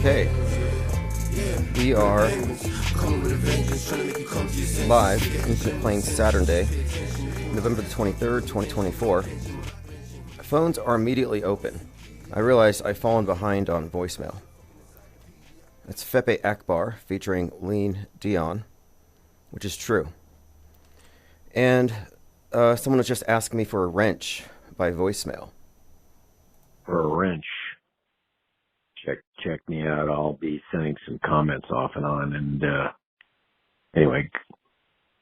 Okay, we are live, Infinite playing Saturnday, November the 23rd, 2024. Phones are immediately open. I realize I've fallen behind on voicemail. It's Fepe Akbar featuring Lean Dion, which is true. And someone was just asking me for a wrench by voicemail. For a wrench. Check me out. I'll be sending some comments off and on. And anyway,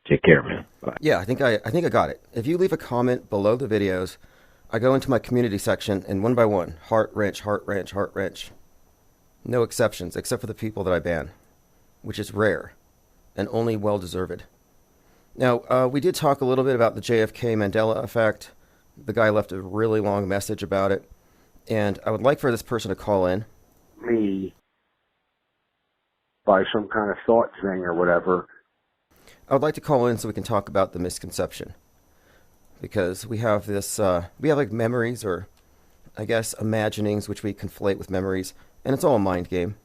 take care, man. Bye. Yeah, I think I got it. If you leave a comment below the videos, I go into my community section and one by one, heart wrench, heart wrench, heart wrench. No exceptions, except for the people that I ban, which is rare and only well-deserved. Now, we did talk a little bit about the JFK Mandela effect. The guy left a really long message about it, and I would like for this person to call in. Me by some kind of thought thing or whatever. I would like to call in so we can talk about the misconception, because we have this, we have like memories, or I guess imaginings, which we conflate with memories, and it's all a mind game,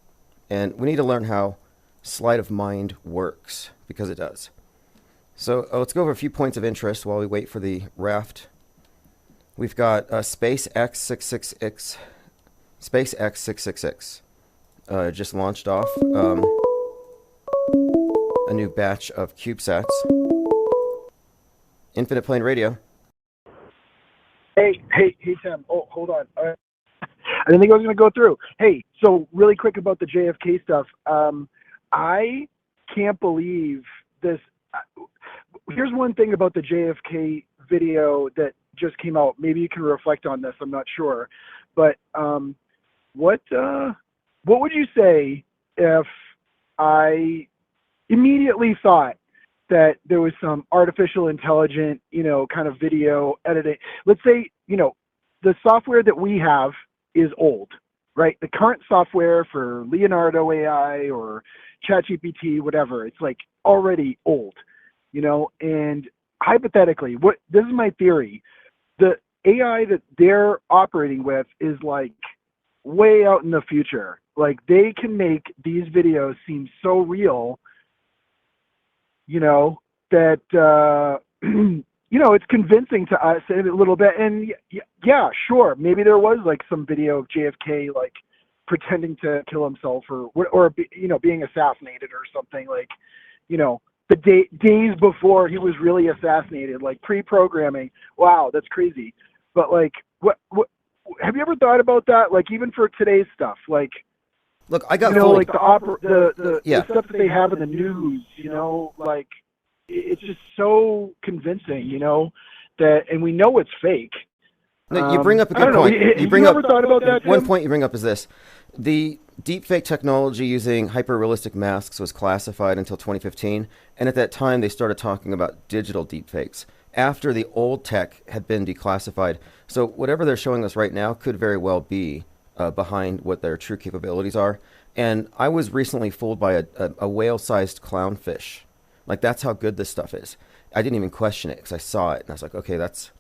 and we need to learn how sleight of mind works, because it does. So let's go over a few points of interest while we wait for the raft. We've got SpaceX 666 just launched off a new batch of CubeSats. Infinite Plane Radio. Hey, Tim. Oh, hold on. I didn't think I was going to go through. Hey, so really quick about the JFK stuff. I can't believe this. Here's one thing about the JFK video that just came out. Maybe you can reflect on this. I'm not sure. But what would you say if I immediately thought that there was some artificial intelligent, kind of video editing? Let's say, the software that we have is old, right? The current software for Leonardo AI or ChatGPT, whatever, it's like already old, and hypothetically, this is my theory. The AI that they're operating with is like way out in the future. Like they can make these videos seem so real, that, it's convincing to us a little bit. And yeah, sure. Maybe there was like some video of JFK, like pretending to kill himself or being assassinated or something, like, the days before he was really assassinated, like pre-programming. Wow, that's crazy. But like, what have you ever thought about that? Like even for today's stuff, like, look, I got like the stuff that they have in the news, like it's just so convincing, that, and we know it's fake. No, you bring up a good point. You bring up, thought about that, one Tim? point you bring up is this. The deepfake technology using hyper-realistic masks was classified until 2015, and at that time they started talking about digital deepfakes after the old tech had been declassified. So whatever they're showing us right now could very well be behind what their true capabilities are. And I was recently fooled by a whale-sized clownfish. Like, that's how good this stuff is. I didn't even question it because I saw it, and I was like, okay, that's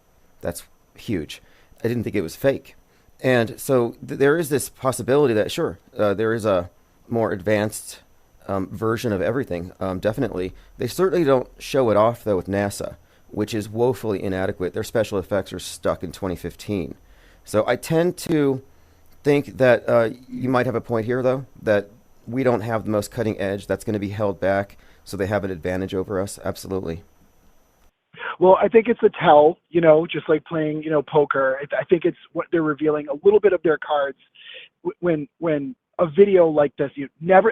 huge. I didn't think it was fake. And so there is this possibility that, sure, there is a more advanced version of everything, definitely. They certainly don't show it off, though, with NASA, which is woefully inadequate. Their special effects are stuck in 2015. So I tend to think that you might have a point here, though, that we don't have the most cutting edge. That's going to be held back, so they have an advantage over us. Absolutely. Well, I think it's a tell, just like playing, poker. I think it's what they're revealing, a little bit of their cards when a video like this,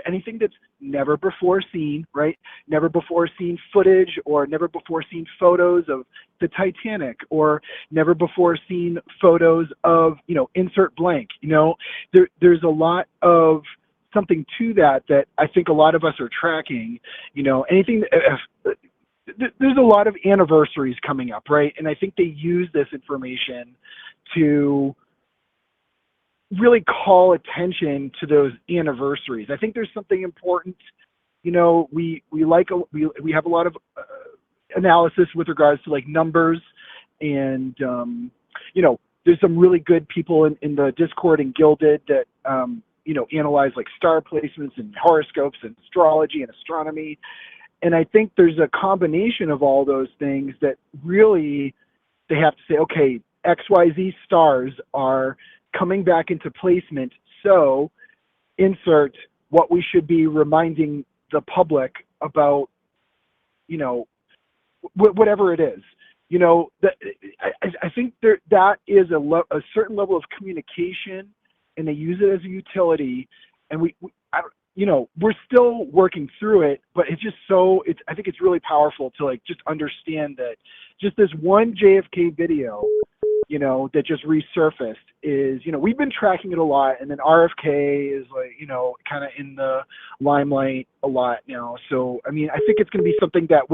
anything that's never before seen, right? Never before seen footage, or never before seen photos of the Titanic, or never before seen photos of, insert blank. There's a lot of something to that I think a lot of us are tracking. Anything there's a lot of anniversaries coming up, right? And I think they use this information to really call attention to those anniversaries. I think there's something important. We have a lot of analysis with regards to like numbers, and there's some really good people in the Discord and Gilded that analyze like star placements and horoscopes and astrology and astronomy. And I think there's a combination of all those things that really they have to say, okay, XYZ stars are coming back into placement, so insert what we should be reminding the public about, whatever it is. I think that is a certain level of communication, and they use it as a utility, and we're still working through it, but it's just I think it's really powerful to like just understand that just this one JFK video, that just resurfaced is, we've been tracking it a lot, and then RFK is like, kind of in the limelight a lot now. So, I mean, I think it's going to be something that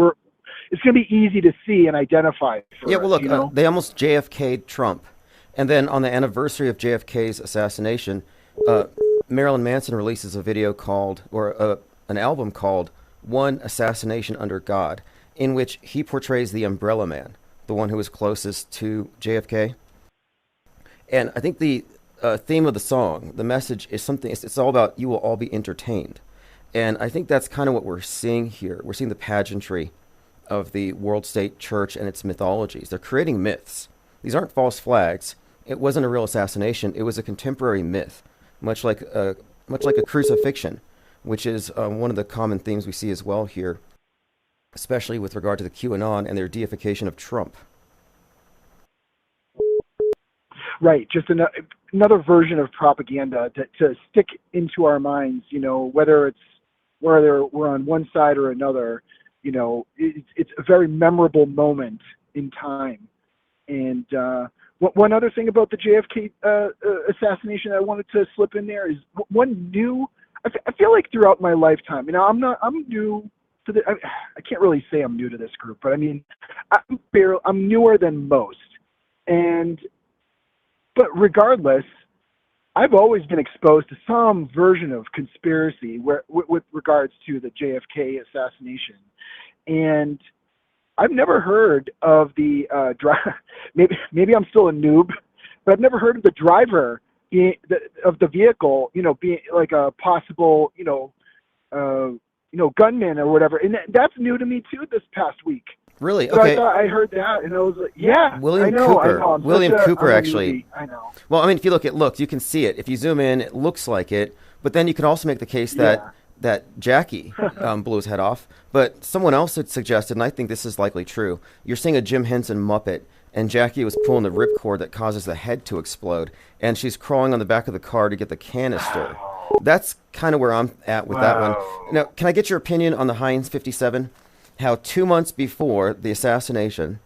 it's going to be easy to see and identify. Yeah, well, look, they almost JFK'd Trump. And then on the anniversary of JFK's assassination, Marilyn Manson releases a video an album called One Assassination Under God, in which he portrays the Umbrella Man, the one who was closest to JFK. And I think the theme of the song, the message is something, it's all about you will all be entertained. And I think that's kind of what we're seeing here. We're seeing the pageantry of the world state church and its mythologies. They're creating myths. These aren't false flags. It wasn't a real assassination. It was a contemporary myth, much like a crucifixion, which is one of the common themes we see as well here, especially with regard to the QAnon and their deification of Trump. Right, just another version of propaganda to stick into our minds, whether we're on one side or another, it's a very memorable moment in time. And one other thing about the JFK assassination I wanted to slip in there is I feel like throughout my lifetime, I'm new to I can't really say I'm new to this group, but I mean, I'm newer than most. But regardless, I've always been exposed to some version of conspiracy with regards to the JFK assassination. And I've never heard of the maybe I'm still a noob, but I've never heard of the driver of the vehicle, being like a possible, gunman or whatever. And that's new to me too this past week. Really? So Okay. I heard that, and I was like, yeah. William Cooper. William Cooper, actually. I know. Well, I mean, if you look, you can see it. If you zoom in, it looks like it. But then you can also make the case that Jackie blew his head off. But someone else had suggested, and I think this is likely true, you're seeing a Jim Henson Muppet, and Jackie was pulling the ripcord that causes the head to explode, and she's crawling on the back of the car to get the canister. That's kind of where I'm at with that one. Now, can I get your opinion on the Heinz 57? How 2 months before the assassination,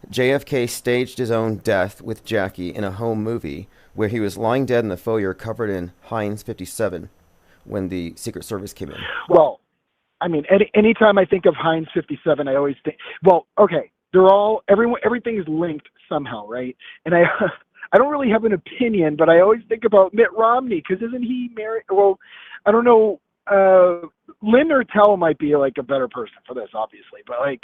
JFK staged his own death with Jackie in a home movie where he was lying dead in the foyer covered in Heinz 57 when the Secret Service came in. Well, I mean, anytime I think of Heinz 57, I always think, well, okay, everything is linked somehow, right? And I don't really have an opinion, but I always think about Mitt Romney, because isn't he married? Well, I don't know. Lynn Ertel might be like a better person for this, obviously, but like,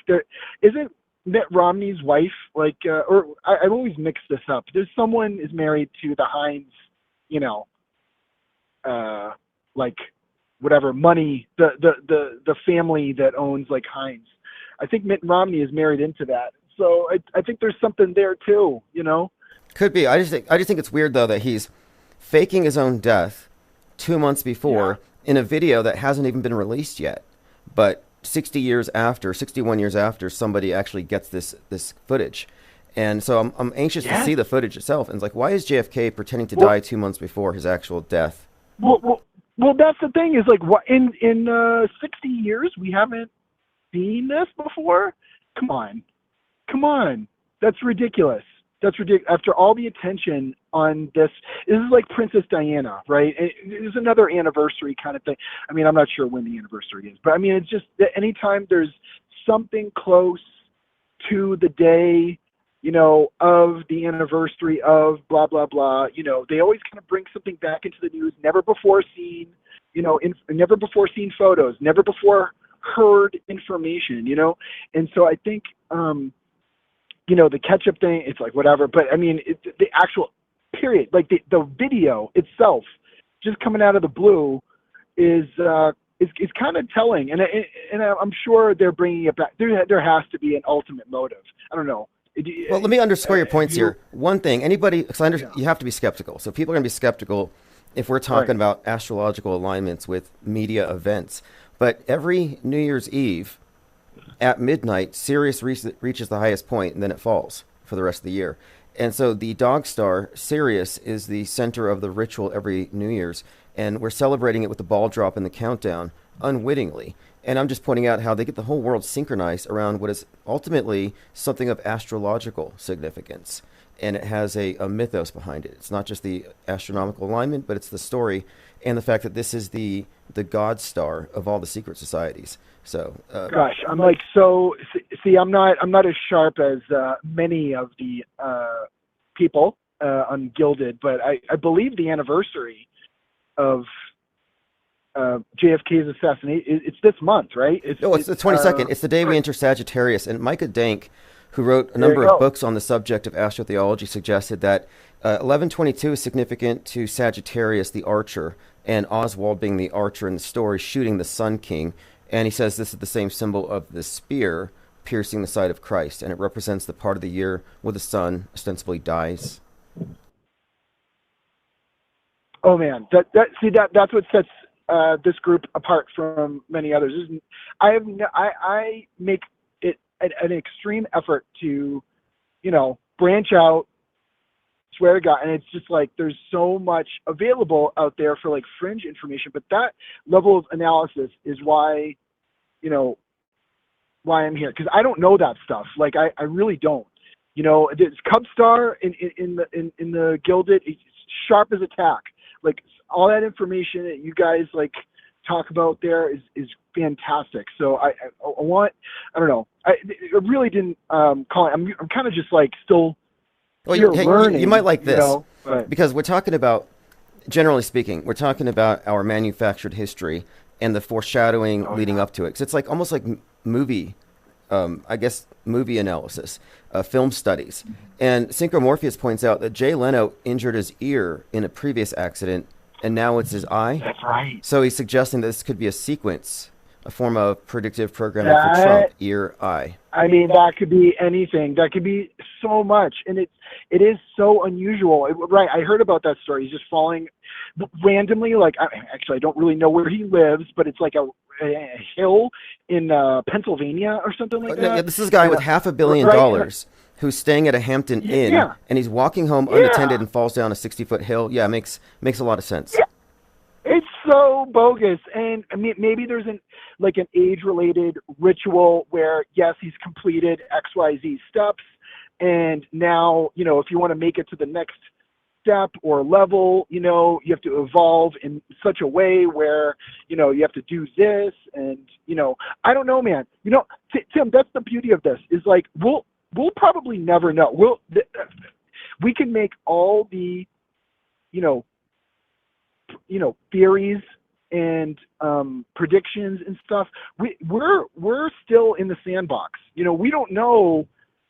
isn't Mitt Romney's wife like, or I always mix this up. There's someone is married to the Heinz, like whatever money, the family that owns like Heinz. I think Mitt Romney is married into that, so I think there's something there too. Could be. I just think it's weird though that he's faking his own death 2 months before. Yeah. In a video that hasn't even been released yet, but 61 years after, somebody actually gets this footage. And so I'm anxious to see the footage itself. And it's like, why is JFK pretending to die 2 months before his actual death? Well, that's the thing is like, what in 60 years we haven't seen this before? Come on, that's ridiculous. That's ridiculous. After all the attention on this is like Princess Diana, right? It's another anniversary kind of thing. I mean, I'm not sure when the anniversary is, but I mean, it's just that anytime there's something close to the day, of the anniversary of blah, blah, blah, they always kind of bring something back into the news, never before seen, never before seen photos, never before heard information, And so I think, the ketchup thing, it's like whatever. But I mean, the actual period, like the video itself just coming out of the blue is kind of telling, and I'm sure they're bringing it back. There has to be an ultimate motive. I don't know. Well, let me underscore your points here. One thing, anybody, because you have to be skeptical. So people are going to be skeptical if we're talking about astrological alignments with media events. But every New Year's Eve at midnight, Sirius reaches the highest point, and then it falls for the rest of the year. And so the dog star, Sirius, is the center of the ritual every New Year's. And we're celebrating it with the ball drop and the countdown unwittingly. And I'm just pointing out how they get the whole world synchronized around what is ultimately something of astrological significance. And it has a mythos behind it. It's not just the astronomical alignment, but it's the story and the fact that this is the god star of all the secret societies. So, gosh, I'm like, so see, I'm not as sharp as many of the people on Gilded, but I believe the anniversary of JFK's assassination, it's this month, right? It's the 22nd. It's the day we enter Sagittarius. And Micah Dank, who wrote a number of books on the subject of astrotheology, suggested that 1122 is significant to Sagittarius, the archer, and Oswald being the archer in the story, shooting the Sun King. And he says this is the same symbol of the spear piercing the side of Christ, and it represents the part of the year where the sun ostensibly dies. Oh man, that's what sets this group apart from many others. I make it an extreme effort to, branch out, swear to God, and it's just like there's so much available out there for like fringe information, but that level of analysis is why I'm here, because I don't know that stuff. Like I really don't. It's Cub Star in the Gilded, it's sharp as a tack. Like all that information that you guys like talk about there is fantastic. So I don't know. I really didn't call it. I'm kind of just like still learning. You might like this, because we're talking about, generally speaking, we're talking about our manufactured history and the foreshadowing leading up to it. 'Cause it's like almost like movie analysis, film studies. And Synchromorpheus points out that Jay Leno injured his ear in a previous accident, and now it's his eye. That's right. So he's suggesting that this could be a sequence, a form of predictive programming for Trump, ear, eye. I mean, that could be anything. That could be so much, and it is so unusual. Right, I heard about that story. He's just falling randomly. Like, I don't really know where he lives, but it's like a hill in Pennsylvania or something like that. Yeah, this is a guy with $500 million who's staying at a Hampton Inn, and he's walking home unattended and falls down a 60-foot hill. Yeah, makes a lot of sense. Yeah. It's so bogus, and I mean, maybe there's an age-related ritual where yes, he's completed XYZ steps, and now if you want to make it to the next step or level, you have to evolve in such a way where you have to do this, and I don't know, man. Tim, that's the beauty of this is like we'll probably never know. We can make all the theories and predictions and stuff. We're still in the sandbox. We don't know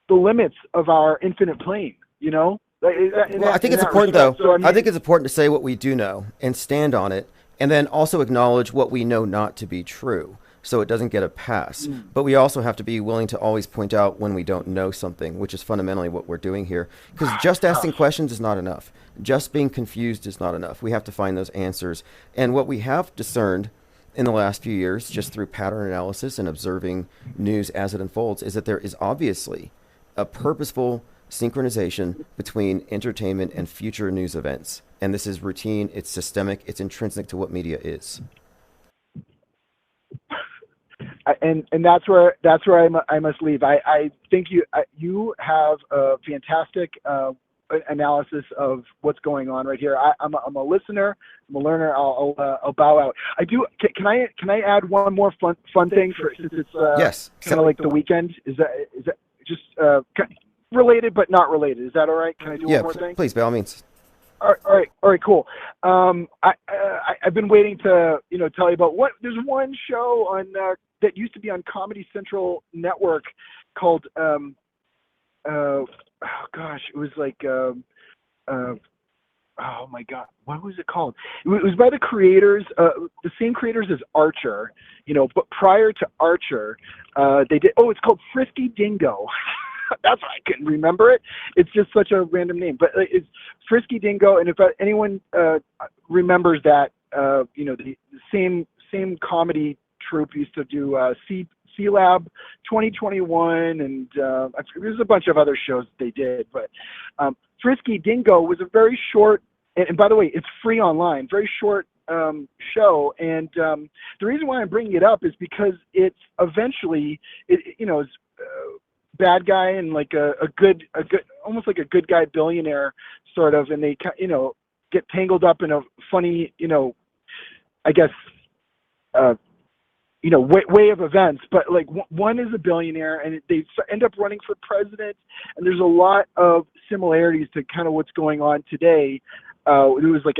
the limits of our infinite plane. Well, I think it's important, though. So, I think it's important to say what we do know and stand on it, and then also acknowledge what we know not to be true, so it doesn't get a pass. But we also have to be willing to always point out when we don't know something, which is fundamentally what we're doing here. Because just asking questions is not enough. Just being confused is not enough. We have to find those answers. And what we have discerned in the last few years, just through pattern analysis and observing news as it unfolds, is that there is obviously a purposeful synchronization between entertainment and future news events. And this is routine, it's systemic, it's intrinsic to what media is. And that's where I must leave. I think you have a fantastic analysis of what's going on right here. I'm a listener. I'm a learner. I'll bow out. I do. Can I add one more fun thing since it's yes, kind of like the weekend? Is that just related but not related? Is that all right? Can I do one more thing? Please, by all means. All right, cool. I've been waiting to tell you about there's one show on that used to be on Comedy Central Network called it was like oh my God, what was it called? It was by the creators, the same creators as Archer, but prior to Archer, they did, it's called Frisky Dingo. That's why I couldn't remember it. It's just such a random name, but it's Frisky Dingo. And if anyone remembers that, the same comedy troupe used to do C Lab 2021, and there's a bunch of other shows that they did. But Frisky Dingo was a very short, and by the way, it's free online, very short show. And the reason why I'm bringing it up is because it's eventually, it's bad guy and like a good, almost like a good guy billionaire sort of, and they get tangled up in a funny, I guess, way of events. But like one is a billionaire, and they end up running for president, and there's a lot of similarities to kind of what's going on today. It was like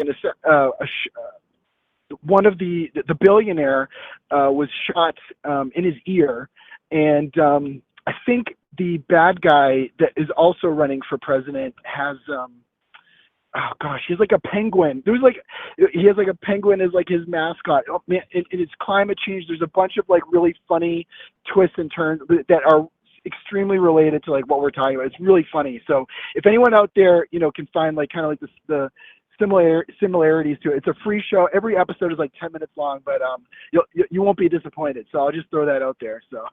one of the billionaire was shot in his ear, and I think the bad guy that is also running for president has he's like a penguin. He has like a penguin as like his mascot. Oh man, it's climate change. There's a bunch of like really funny twists and turns that are extremely related to like what we're talking about. It's really funny. So if anyone out there, can find like kind of like the similarities to it. It's a free show. Every episode is like 10 minutes long, but you won't be disappointed. So I'll just throw that out there. So.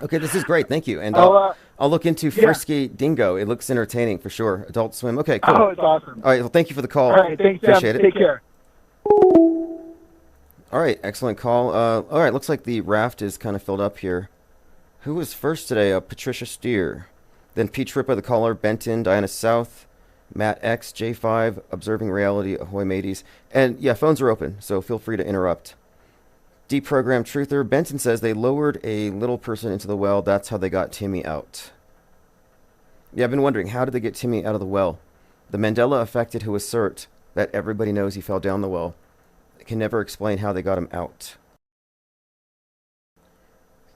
Okay, this is great. Thank you. And I'll look into Frisky Dingo. It looks entertaining for sure. Adult Swim. Okay, cool. Oh, it's awesome. All right, well, thank you for the call. All right, thanks, Appreciate it. Take care. All right, excellent call. All right, looks like the raft is kind of filled up here. Who was first today? Patricia Steer. Then Pete Trippa, the caller, Benton, Diana South, Matt X, J5, Observing Reality, Ahoy Mateys. And yeah, phones are open, so feel free to interrupt. Deprogrammed Truther, Benson says they lowered a little person into the well. That's how they got Timmy out. Yeah, I've been wondering, how did they get Timmy out of the well? The Mandela affected who assert that everybody knows he fell down the well. They can never explain how they got him out.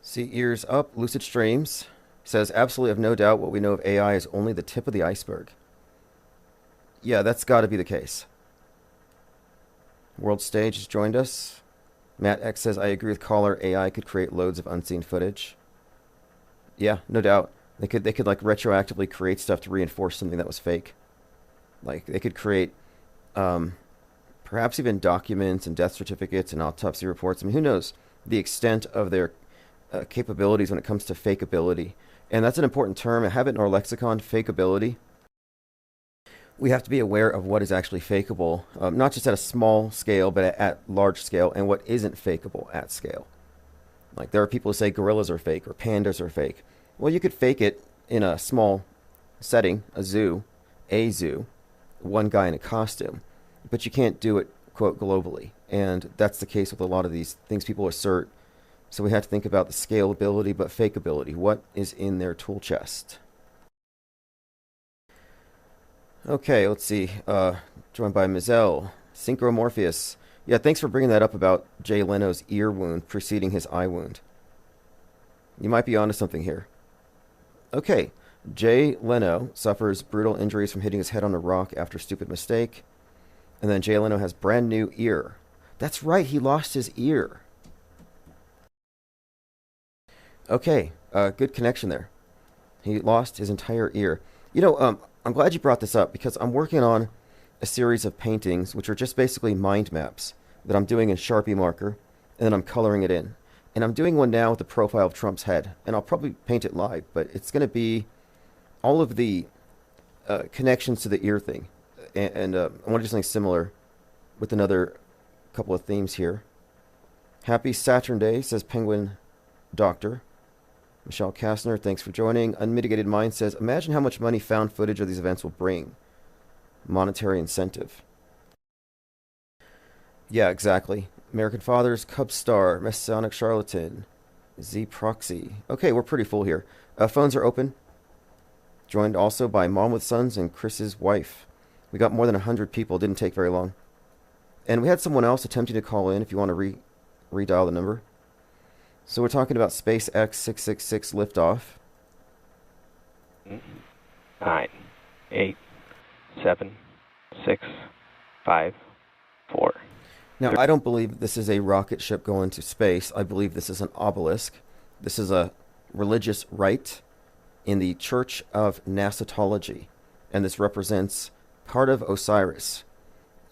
See, ears up, Lucid Streams says, absolutely have no doubt what we know of AI is only the tip of the iceberg. Yeah, that's got to be the case. World Stage has joined us. Matt X says, I agree with caller. AI could create loads of unseen footage. Yeah, no doubt. They could like retroactively create stuff to reinforce something that was fake. Like they could create, perhaps even documents and death certificates and autopsy reports. I mean, who knows the extent of their capabilities when it comes to fakeability. And that's an important term. I have it in our lexicon, fakeability. We have to be aware of what is actually fakeable, not just at a small scale, but at large scale, and what isn't fakeable at scale. Like there are people who say gorillas are fake or pandas are fake. Well, you could fake it in a small setting, a zoo, one guy in a costume, but you can't do it, quote, globally. And that's the case with a lot of these things people assert. So we have to think about the scalability, but fakeability. What is in their tool chest? Okay, let's see. Joined by Mizell, Synchromorpheus. Yeah, thanks for bringing that up about Jay Leno's ear wound preceding his eye wound. You might be onto something here. Okay, Jay Leno suffers brutal injuries from hitting his head on a rock after a stupid mistake. And then Jay Leno has brand new ear. That's right, he lost his ear. Okay, good connection there. He lost his entire ear. You know, I'm glad you brought this up because I'm working on a series of paintings which are just basically mind maps that I'm doing in Sharpie marker, and then I'm coloring it in. And I'm doing one now with the profile of Trump's head, and I'll probably paint it live, but it's going to be all of the connections to the ear thing. And I want to do something similar with another couple of themes here. Happy Saturnday, says Penguin Doctor. Michelle Kastner, thanks for joining. Unmitigated Mind says, imagine how much money found footage of these events will bring. Monetary incentive. Yeah, exactly. American Fathers, Cub Star, Messianic Charlatan, Z Proxy. Okay, we're pretty full here. Phones are open. Joined also by Mom with Sons and Chris's wife. We got more than 100 people. Didn't take very long. And we had someone else attempting to call in if you want to redial the number. So we're talking about SpaceX 666 liftoff. 9, 8, 7, 6, 5, 4. Now, I don't believe this is a rocket ship going to space. I believe this is an obelisk. This is a religious rite in the Church of Nasatology, and this represents part of Osiris.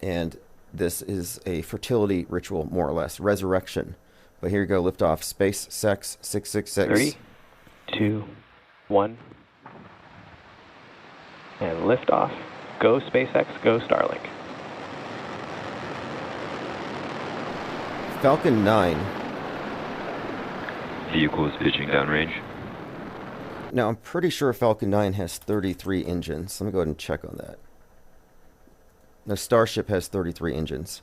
And this is a fertility ritual, more or less, resurrection. But here you go, liftoff, space, sex, 666. 3, 2, 1. And liftoff. Go SpaceX, go Starlink. Falcon 9. Vehicle is pitching downrange. Now, I'm pretty sure Falcon 9 has 33 engines. Let me go ahead and check on that. No, Starship has 33 engines.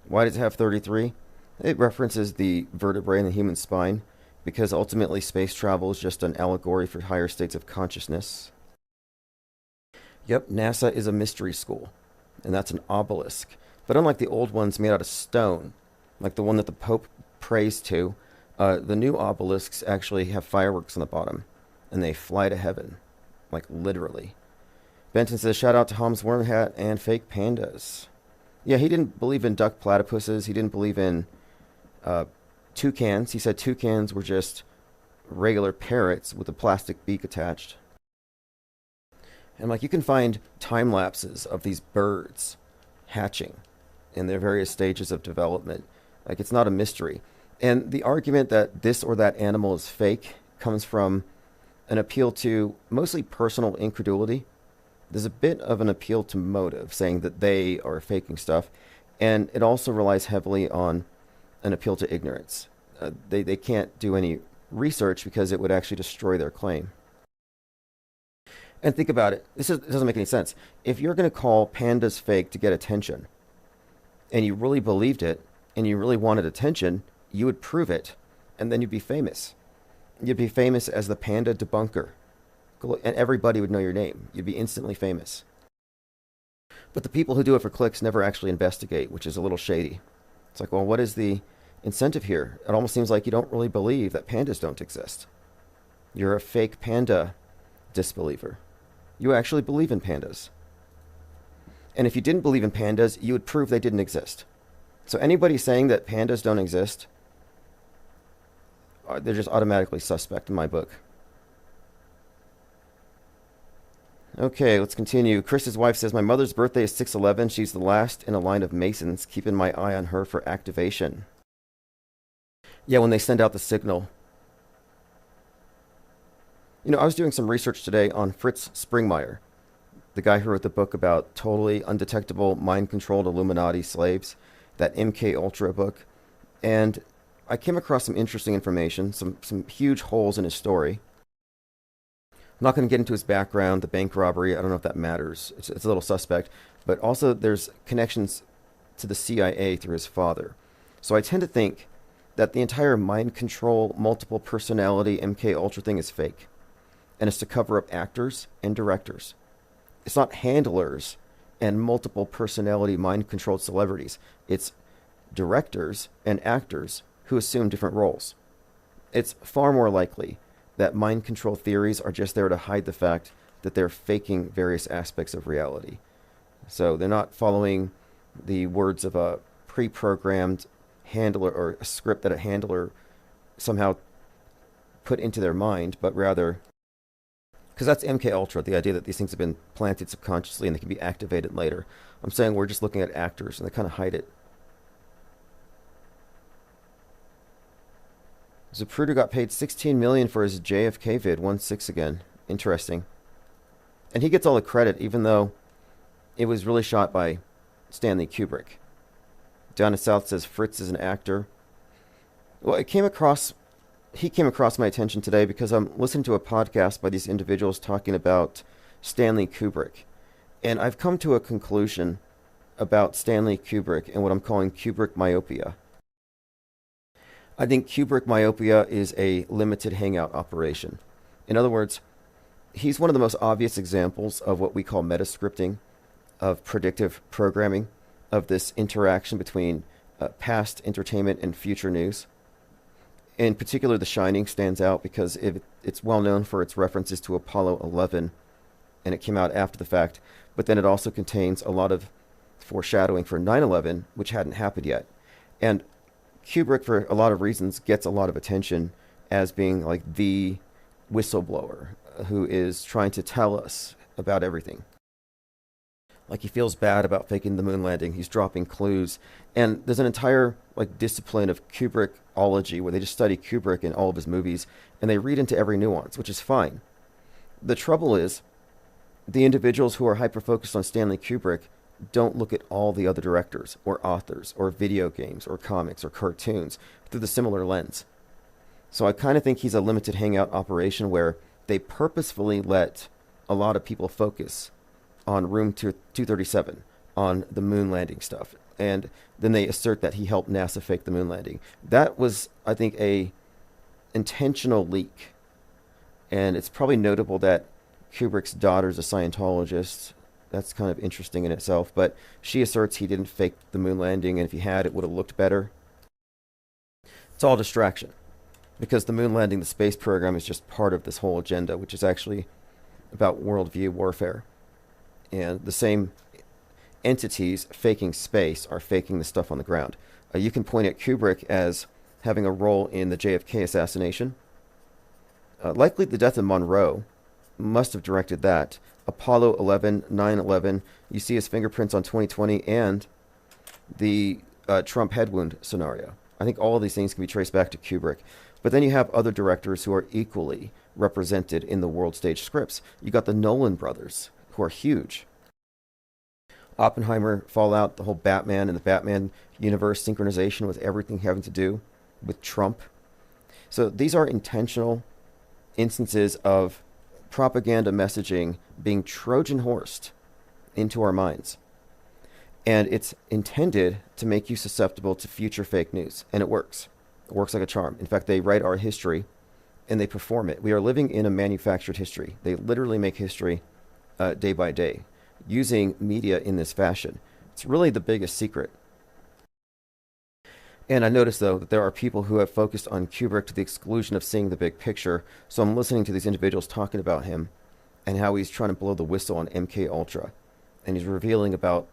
Why does it have 33? It references the vertebrae in the human spine, because ultimately space travel is just an allegory for higher states of consciousness. Yep, NASA is a mystery school, and that's an obelisk. But unlike the old ones made out of stone, like the one that the Pope prays to, the new obelisks actually have fireworks on the bottom, and they fly to heaven, like literally. Benton says, shout out to Ham's Wormhat and fake pandas. Yeah, he didn't believe in duck platypuses. He didn't believe in toucans. He said toucans were just regular parrots with a plastic beak attached. And like, you can find time lapses of these birds hatching in their various stages of development. Like, it's not a mystery. And the argument that this or that animal is fake comes from an appeal to mostly personal incredulity. There's a bit of an appeal to motive, saying that they are faking stuff. And it also relies heavily on an appeal to ignorance. They can't do any research because it would actually destroy their claim. And think about it. It doesn't make any sense. If you're going to call pandas fake to get attention, and you really believed it, and you really wanted attention, you would prove it, and then you'd be famous. You'd be famous as the panda debunker, and everybody would know your name. You'd be instantly famous. But the people who do it for clicks never actually investigate, which is a little shady. It's like, well, what is the incentive here? It almost seems like you don't really believe that pandas don't exist. You're a fake panda disbeliever. You actually believe in pandas. And if you didn't believe in pandas, you would prove they didn't exist. So anybody saying that pandas don't exist, they're just automatically suspect in my book. Okay, let's continue. Chris's wife says, my mother's birthday is 6/11. She's the last in a line of Masons, keeping my eye on her for activation. Yeah, when they send out the signal. You know, I was doing some research today on Fritz Springmeier, the guy who wrote the book about totally undetectable mind-controlled Illuminati slaves, that MK Ultra book, and I came across some interesting information, some huge holes in his story. I'm not going to get into his background, the bank robbery. I don't know if that matters. It's a little suspect. But also there's connections to the CIA through his father. So I tend to think that the entire mind control, multiple personality, MK Ultra thing is fake. And it's to cover up actors and directors. It's not handlers and multiple personality mind controlled celebrities. It's directors and actors who assume different roles. It's far more likely that mind control theories are just there to hide the fact that they're faking various aspects of reality. So they're not following the words of a pre-programmed handler or a script that a handler somehow put into their mind, but rather, because that's MK Ultra, the idea that these things have been planted subconsciously and they can be activated later. I'm saying we're just looking at actors and they kind of hide it. Zapruder got paid $16 million for his JFK vid, 1/6 again. Interesting. And he gets all the credit, even though it was really shot by Stanley Kubrick. Down in South says Fritz is an actor. Well, he came across my attention today because I'm listening to a podcast by these individuals talking about Stanley Kubrick. And I've come to a conclusion about Stanley Kubrick and what I'm calling Kubrick myopia. I think Kubrick myopia is a limited hangout operation. In other words, he's one of the most obvious examples of what we call metascripting, of predictive programming, of this interaction between past entertainment and future news. In particular, The Shining stands out because it's well known for its references to Apollo 11, and it came out after the fact. but then it also contains a lot of foreshadowing for 9/11, which hadn't happened yet. And Kubrick, for a lot of reasons, gets a lot of attention as being like the whistleblower who is trying to tell us about everything. Like, he feels bad about faking the moon landing. He's dropping clues. And there's an entire like discipline of Kubrickology where they just study Kubrick in all of his movies and they read into every nuance, which is fine. The trouble is the individuals who are hyper-focused on Stanley Kubrick don't look at all the other directors or authors or video games or comics or cartoons through the similar lens. So I kind of think he's a limited hangout operation where they purposefully let a lot of people focus on Room 237, on the moon landing stuff. And then they assert that he helped NASA fake the moon landing. That was, I think, a intentional leak. And it's probably notable that Kubrick's daughter's a Scientologist. That's kind of interesting in itself. But she asserts he didn't fake the moon landing, and if he had, it would have looked better. It's all distraction. Because the moon landing, the space program, is just part of this whole agenda, which is actually about worldview warfare. And the same entities faking space are faking the stuff on the ground. You can point at Kubrick as having a role in the JFK assassination. Likely the death of Monroe must have directed that. Apollo 11, 9/11, you see his fingerprints on 2020 and the Trump head wound scenario. I think all of these things can be traced back to Kubrick. But then you have other directors who are equally represented in the world stage scripts. You got the Nolan brothers, who are huge. Oppenheimer, Fallout, the whole Batman and the Batman universe synchronization with everything having to do with Trump. So these are intentional instances of propaganda messaging being Trojan horsed into our minds. And it's intended to make you susceptible to future fake news. And it works. It works like a charm. In fact, they write our history and they perform it. We are living in a manufactured history. They literally make history day by day, using media in this fashion. It's really the biggest secret. And I noticed, though, that there are people who have focused on Kubrick to the exclusion of seeing the big picture. So I'm listening to these individuals talking about him and how he's trying to blow the whistle on MK Ultra. And he's revealing about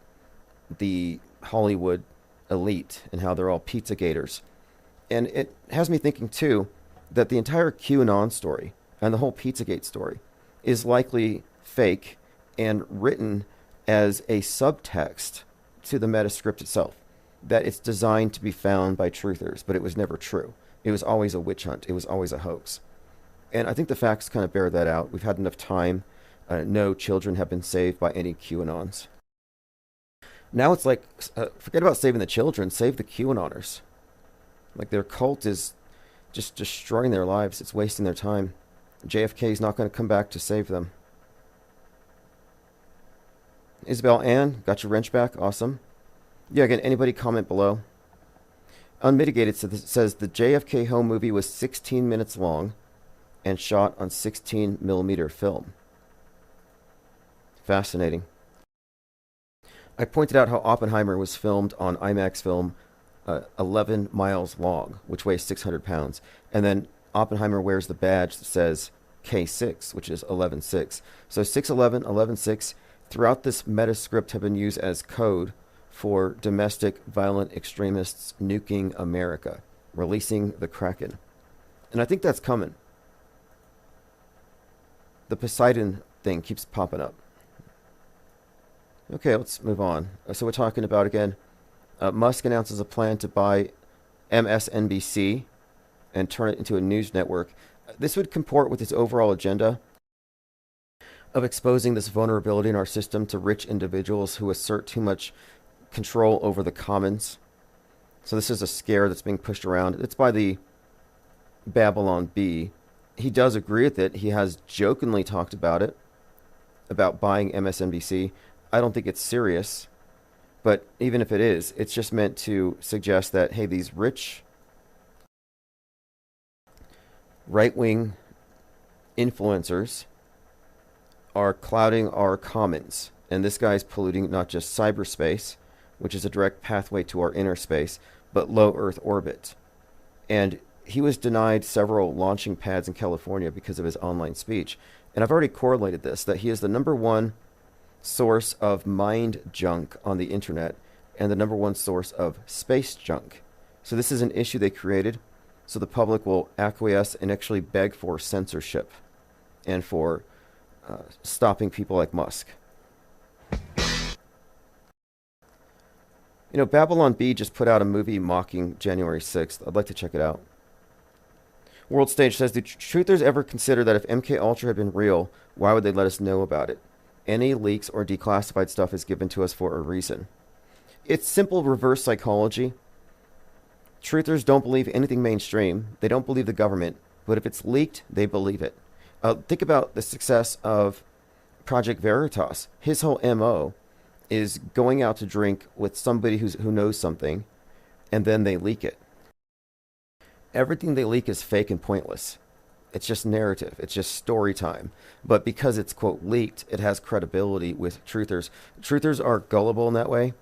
the Hollywood elite and how they're all pizza gators. And it has me thinking, too, that the entire QAnon story and the whole Pizzagate story is likely fake and written as a subtext to the metascript itself, that it's designed to be found by truthers, but it was never true. It was always a witch hunt. It was always a hoax. And I think the facts kind of bear that out. We've had enough time. No children have been saved by any QAnons. Now it's like, forget about saving the children, save the QAnoners. Like, their cult is just destroying their lives. It's wasting their time. JFK is not going to come back to save them. Isabel Ann, got your wrench back. Awesome. Yeah, again, anybody comment below? Unmitigated says the JFK home movie was 16 minutes long and shot on 16 millimeter film. Fascinating. I pointed out how Oppenheimer was filmed on IMAX film 11 miles long, which weighs 600 pounds. And then Oppenheimer wears the badge that says K6, which is 11.6. So 6'11", 11.6 throughout this metascript have been used as code for domestic violent extremists nuking America, releasing the Kraken. And I think that's coming. The Poseidon thing keeps popping up. Okay, let's move on. So we're talking about, again, Musk announces a plan to buy MSNBC and turn it into a news network. This would comport with his overall agenda of exposing this vulnerability in our system to rich individuals who assert too much control over the commons. So this is a scare that's being pushed around. It's by the Babylon Bee. He does agree with it. He has jokingly talked about it, about buying MSNBC. I don't think it's serious. But even if it is, it's just meant to suggest that, hey, these rich right-wing influencers are clouding our commons. And this guy's polluting not just cyberspace, which is a direct pathway to our inner space, but low Earth orbit. And he was denied several launching pads in California because of his online speech. And I've already correlated this, that he is the #1 source of mind junk on the internet and the number one source of space junk. So this is an issue they created so the public will acquiesce and actually beg for censorship and for stopping people like Musk. You know, Babylon Bee just put out a movie mocking January 6th. I'd like to check it out. World Stage says, do truthers ever consider that if MK Ultra had been real, why would they let us know about it? Any leaks or declassified stuff is given to us for a reason. It's simple reverse psychology. Truthers don't believe anything mainstream. They don't believe the government. But if it's leaked, they believe it. Think about the success of Project Veritas. His whole MO is going out to drink with somebody who knows something, and then they leak it. Everything they leak is fake and pointless. It's just narrative. It's just story time. But because it's, quote, leaked, it has credibility with truthers. Truthers are gullible in that way.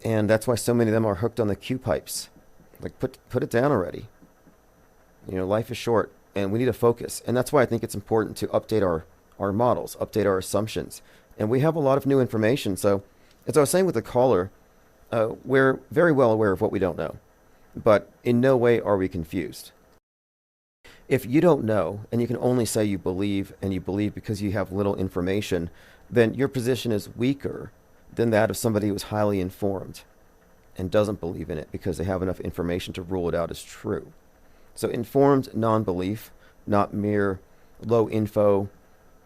And that's why so many of them are hooked on the Q pipes. Like, put it down already. You know, life is short, and we need to focus. And that's why I think it's important to update our models, update our assumptions. And we have a lot of new information. So, as I was saying with the caller, we're very well aware of what we don't know. But in no way are we confused. If you don't know, and you can only say you believe, and you believe because you have little information, then your position is weaker than that of somebody who is highly informed and doesn't believe in it because they have enough information to rule it out as true. So informed non-belief, not mere low info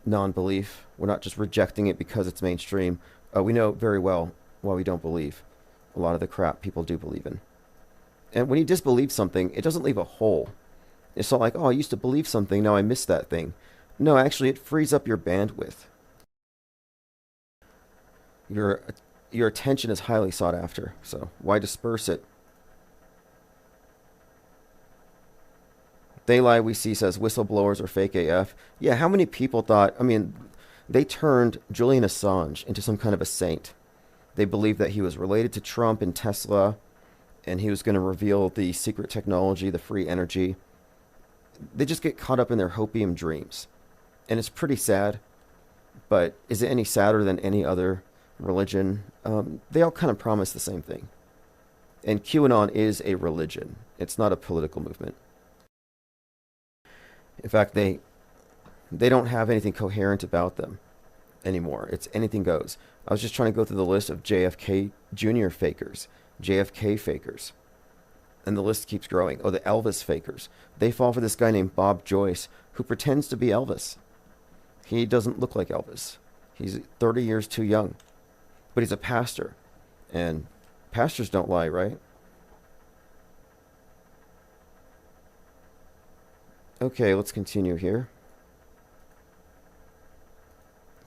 non-belief. We're not just rejecting it because it's mainstream. We know very well why we don't believe a lot of the crap people do believe in. And when you disbelieve something, it doesn't leave a hole. It's not like, oh, I used to believe something, now I missed that thing. No, actually, it frees up your bandwidth. Your attention is highly sought after, so why disperse it? They Lie We See says whistleblowers are fake AF. Yeah, how many people thought, I mean, they turned Julian Assange into some kind of a saint. They believed that he was related to Trump and Tesla, and he was going to reveal the secret technology, the free energy. They just get caught up in their hopium dreams. And it's pretty sad, but is it any sadder than any other religion? They all kind of promise the same thing. And QAnon is a religion. It's not a political movement. In fact, they don't have anything coherent about them anymore. It's anything goes. I was just trying to go through the list of JFK Jr. fakers, JFK fakers. And the list keeps growing. Oh, the Elvis fakers. They fall for this guy named Bob Joyce, who pretends to be Elvis. He doesn't look like Elvis. He's 30 years too young. But he's a pastor. And pastors don't lie, right? Okay, let's continue here.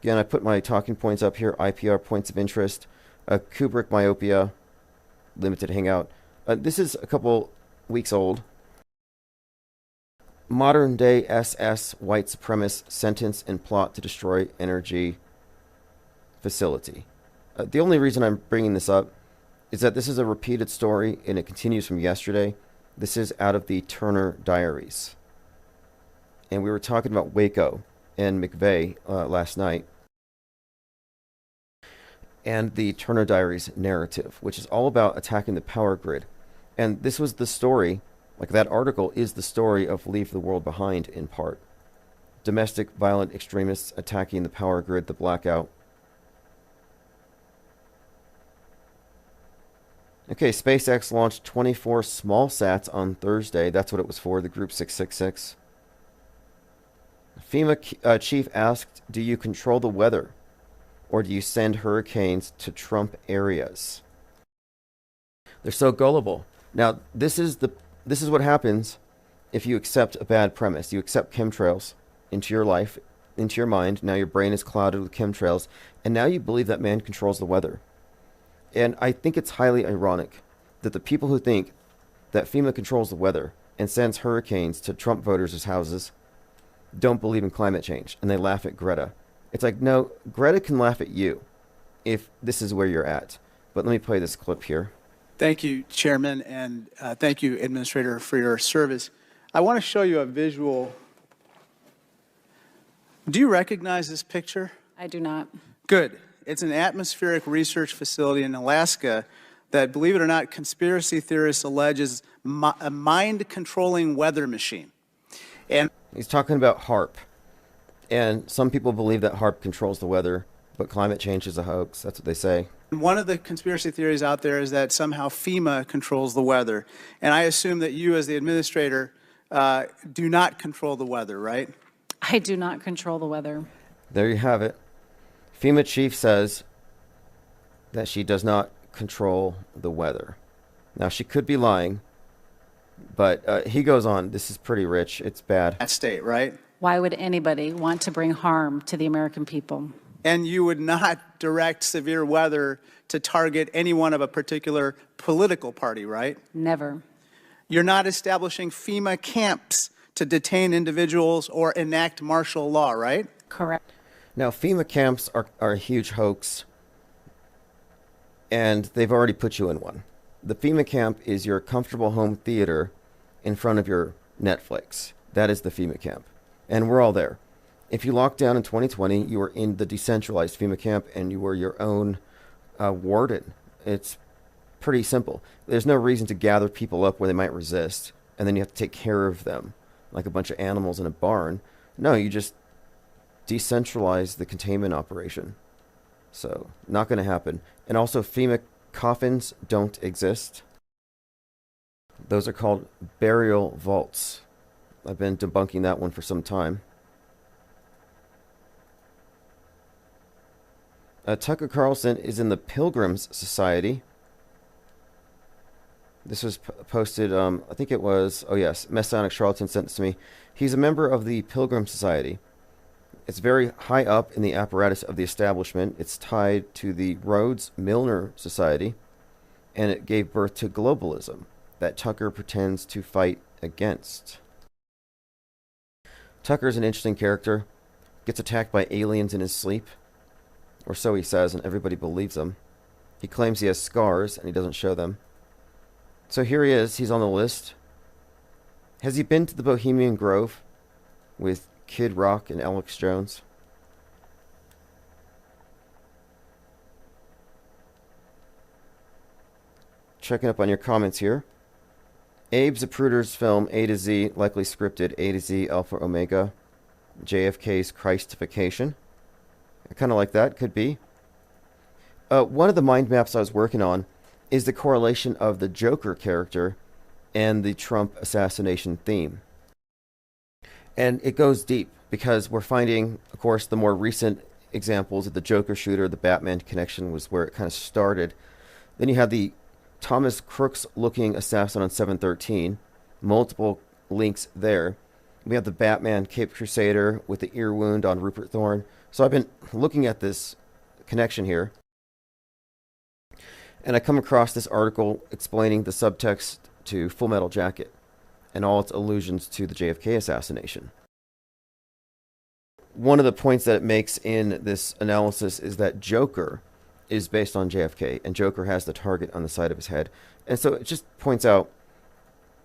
Again, I put my talking points up here. IPR points of interest. Kubrick myopia. Limited hangout. This is a couple weeks old. Modern day SS white supremacist sentence and plot to destroy energy facility. The only reason I'm bringing this up is that this is a repeated story and it continues from yesterday. This is out of the Turner Diaries. And we were talking about Waco and McVeigh last night. And the Turner Diaries narrative, which is all about attacking the power grid. And this was the story, like that article is the story of Leave the World Behind in part. Domestic violent extremists attacking the power grid, the blackout. Okay, SpaceX launched 24 small sats on Thursday. That's what it was for, the Group 666. FEMA chief asked, do you control the weather? Or do you send hurricanes to Trump areas? They're so gullible. Now, this is what happens if you accept a bad premise. You accept chemtrails into your life, into your mind. Now your brain is clouded with chemtrails. And now you believe that man controls the weather. And I think it's highly ironic that the people who think that FEMA controls the weather and sends hurricanes to Trump voters' houses don't believe in climate change. And they laugh at Greta. It's like, no, Greta can laugh at you if this is where you're at. But let me play this clip here. Thank you, Chairman, and thank you, Administrator, for your service. I want to show you a visual. Do you recognize this picture? I do not. Good. It's an atmospheric research facility in Alaska that, believe it or not, conspiracy theorists allege is a mind-controlling weather machine. And He's talking about HARP. And some people believe that HARP controls the weather, but climate change is a hoax. That's what they say. one of the conspiracy theories out there is that somehow FEMA controls the weather. And I assume that you, as the administrator, do not control the weather, right? I do not control the weather. There you have it. FEMA chief says that she does not control the weather. Now, she could be lying, but he goes on. This is pretty rich. It's bad. That state, right? Why would anybody want to bring harm to the American people? And you would not direct severe weather to target anyone of a particular political party, right? Never. You're not establishing FEMA camps to detain individuals or enact martial law, right? Correct. Now, FEMA camps are a huge hoax, and they've already put you in one. The FEMA camp is your comfortable home theater in front of your Netflix. That is the FEMA camp. And we're all there. If you locked down in 2020, you were in the decentralized FEMA camp and you were your own warden. It's pretty simple. There's no reason to gather people up where they might resist, and then you have to take care of them like a bunch of animals in a barn. No, you just decentralize the containment operation. So, not going to happen. And also, FEMA coffins don't exist. Those are called burial vaults. I've been debunking that one for some time. Tucker Carlson is in the Pilgrims Society. This was posted, I think it was, oh yes, Messianic Charlatan sent this to me. He's a member of the Pilgrim Society. It's very high up in the apparatus of the establishment. It's tied to the Rhodes Milner Society, and it gave birth to globalism that Tucker pretends to fight against. Tucker's an interesting character. Gets attacked by aliens in his sleep, or so he says, and everybody believes him. He claims he has scars, and he doesn't show them. So here he is. He's on the list. Has he been to the Bohemian Grove with Kid Rock and Alex Jones? Checking up on your comments here. Abe Zapruder's film A to Z, likely scripted A to Z Alpha Omega. JFK's Christification. I kind of like that. Could be. One of the mind maps I was working on is the correlation of the Joker character and the Trump assassination theme. And it goes deep because we're finding, of course, the more recent examples of the Joker shooter, the Batman connection was where it kind of started. Then you have the Thomas Crooks looking assassin on 7/13, multiple links there. We have the Batman Caped Crusader with the ear wound on Rupert Thorne. So I've been looking at this connection here, and I come across this article explaining the subtext to Full Metal Jacket and all its allusions to the JFK assassination. One of the points that it makes in this analysis is that Joker is based on JFK, and Joker has the target on the side of his head. And so it just points out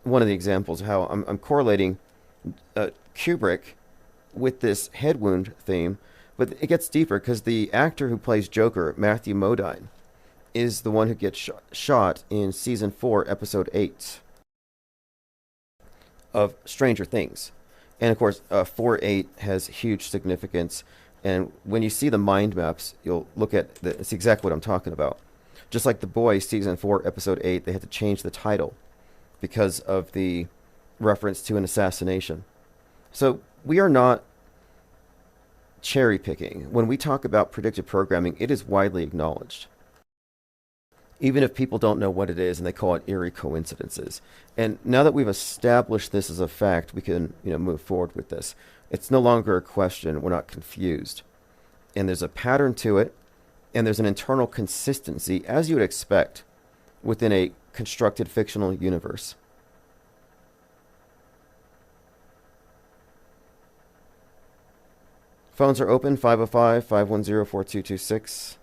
one of the examples of how I'm correlating Kubrick with this head wound theme, but it gets deeper because the actor who plays Joker, Matthew Modine, is the one who gets shot in season 4, episode 8 of Stranger Things. And of course, 4-8 has huge significance. And when you see the mind maps, you'll look at it's exactly what I'm talking about. Just like The Boys, season 4, episode 8, they had to change the title because of the reference to an assassination. So we are not cherry picking. When we talk about predictive programming, it is widely acknowledged. Even if people don't know what it is and they call it eerie coincidences. And now that we've established this as a fact, we can, move forward with this. It's no longer a question. We're not confused. And there's a pattern to it, and there's an internal consistency, as you would expect, within a constructed fictional universe. Phones are open, 505-510-4226.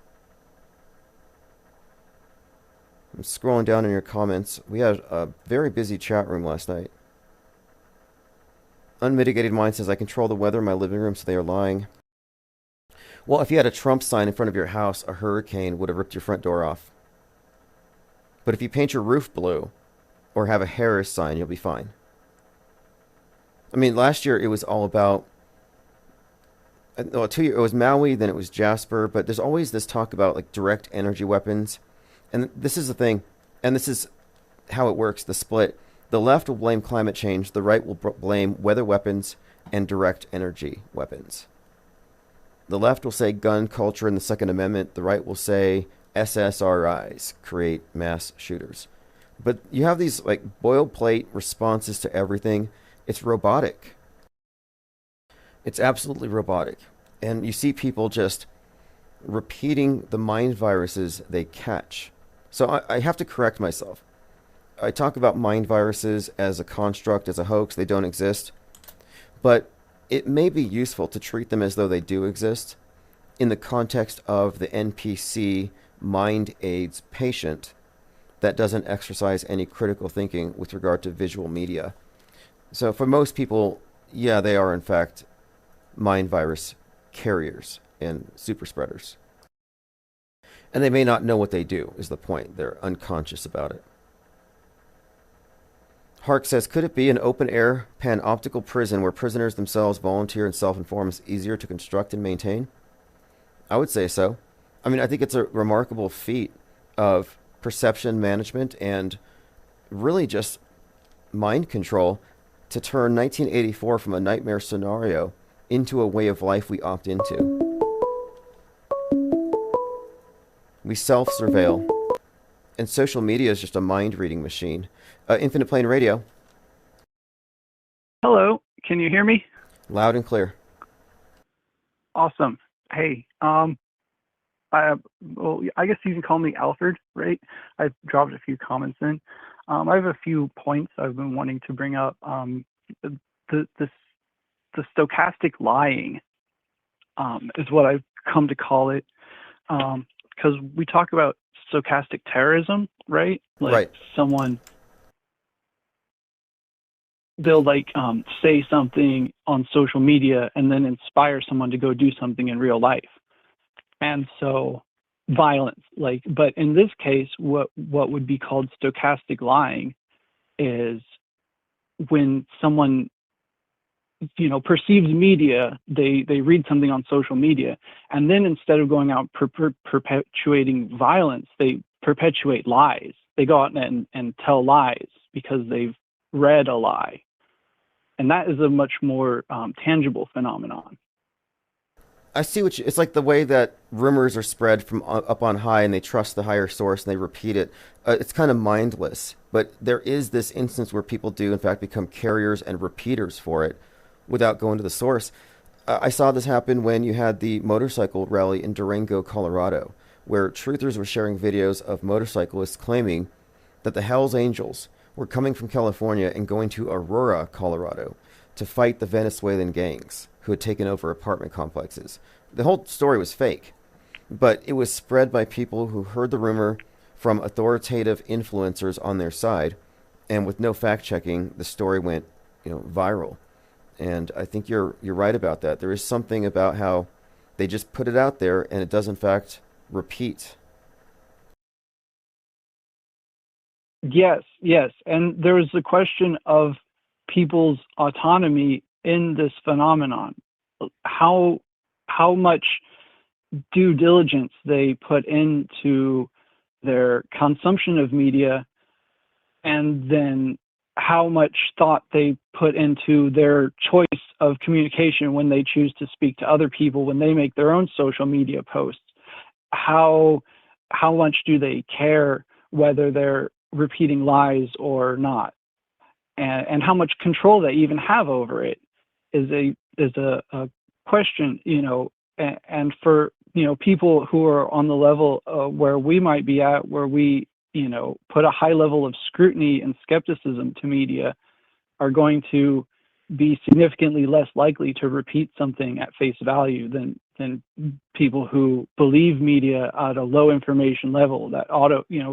I'm scrolling down in your comments. We had a very busy chat room last night. Unmitigated Mind says, I control the weather in my living room, so they are lying. Well, if you had a Trump sign in front of your house, a hurricane would have ripped your front door off. But if you paint your roof blue or have a Harris sign, you'll be fine. I mean, last year it was all about, well, 2 years, it was Maui, then it was Jasper, but there's always this talk about like direct energy weapons. And this is the thing, and this is how it works, the split. The left will blame climate change, the right will blame weather weapons and direct energy weapons. The left will say gun culture and the Second Amendment, the right will say SSRIs, create mass shooters. But you have these like boilerplate responses to everything. It's robotic. It's absolutely robotic. And you see people just repeating the mind viruses they catch. So I have to correct myself. I talk about mind viruses as a construct, as a hoax. They don't exist. But it may be useful to treat them as though they do exist in the context of the NPC mind aids patient that doesn't exercise any critical thinking with regard to visual media. So for most people, yeah, they are in fact mind virus carriers and super spreaders. And they may not know what they do, is the point. They're unconscious about it. Hark says, could it be an open-air panoptical prison where prisoners themselves volunteer and self-inform is easier to construct and maintain? I would say so. I mean, I think it's a remarkable feat of perception management and really just mind control to turn 1984 from a nightmare scenario into a way of life we opt into. We self-surveil. And social media is just a mind-reading machine. Infinite Plane Radio. Hello, can you hear me? Loud and clear. Awesome. Hey, I guess you can call me Alfred, right? I've dropped a few comments in. I have a few points I've been wanting to bring up. The stochastic lying is what I've come to call it, because we talk about stochastic terrorism, right? Like right. Someone, they'll say something on social media and then inspire someone to go do something in real life. And so violence, but in this case, what would be called stochastic lying is when someone, perceives media, they read something on social media, and then instead of going out perpetuating violence, they perpetuate lies. They go out and tell lies because they've read a lie. And that is a much more tangible phenomenon. I see it's like the way that rumors are spread from up on high and they trust the higher source and they repeat it. It's kind of mindless, but there is this instance where people do in fact become carriers and repeaters for it without going to the source. I saw this happen when you had the motorcycle rally in Durango, Colorado, where truthers were sharing videos of motorcyclists claiming that the Hells Angels were coming from California and going to Aurora, Colorado, to fight the Venezuelan gangs who had taken over apartment complexes. The whole story was fake, but it was spread by people who heard the rumor from authoritative influencers on their side, and with no fact-checking, the story went, viral. And I think you're right about that. There is something about how they just put it out there and it does in fact repeat. Yes. And there's the question of people's autonomy in this phenomenon. How much due diligence they put into their consumption of media, and then how much thought they put into their choice of communication when they choose to speak to other people, when they make their own social media posts. How much do they care whether they're repeating lies or not? And how much control they even have over it is a question, and for, people who are on the level where we might be at, where we, put a high level of scrutiny and skepticism to media, are going to be significantly less likely to repeat something at face value than people who believe media at a low information level, that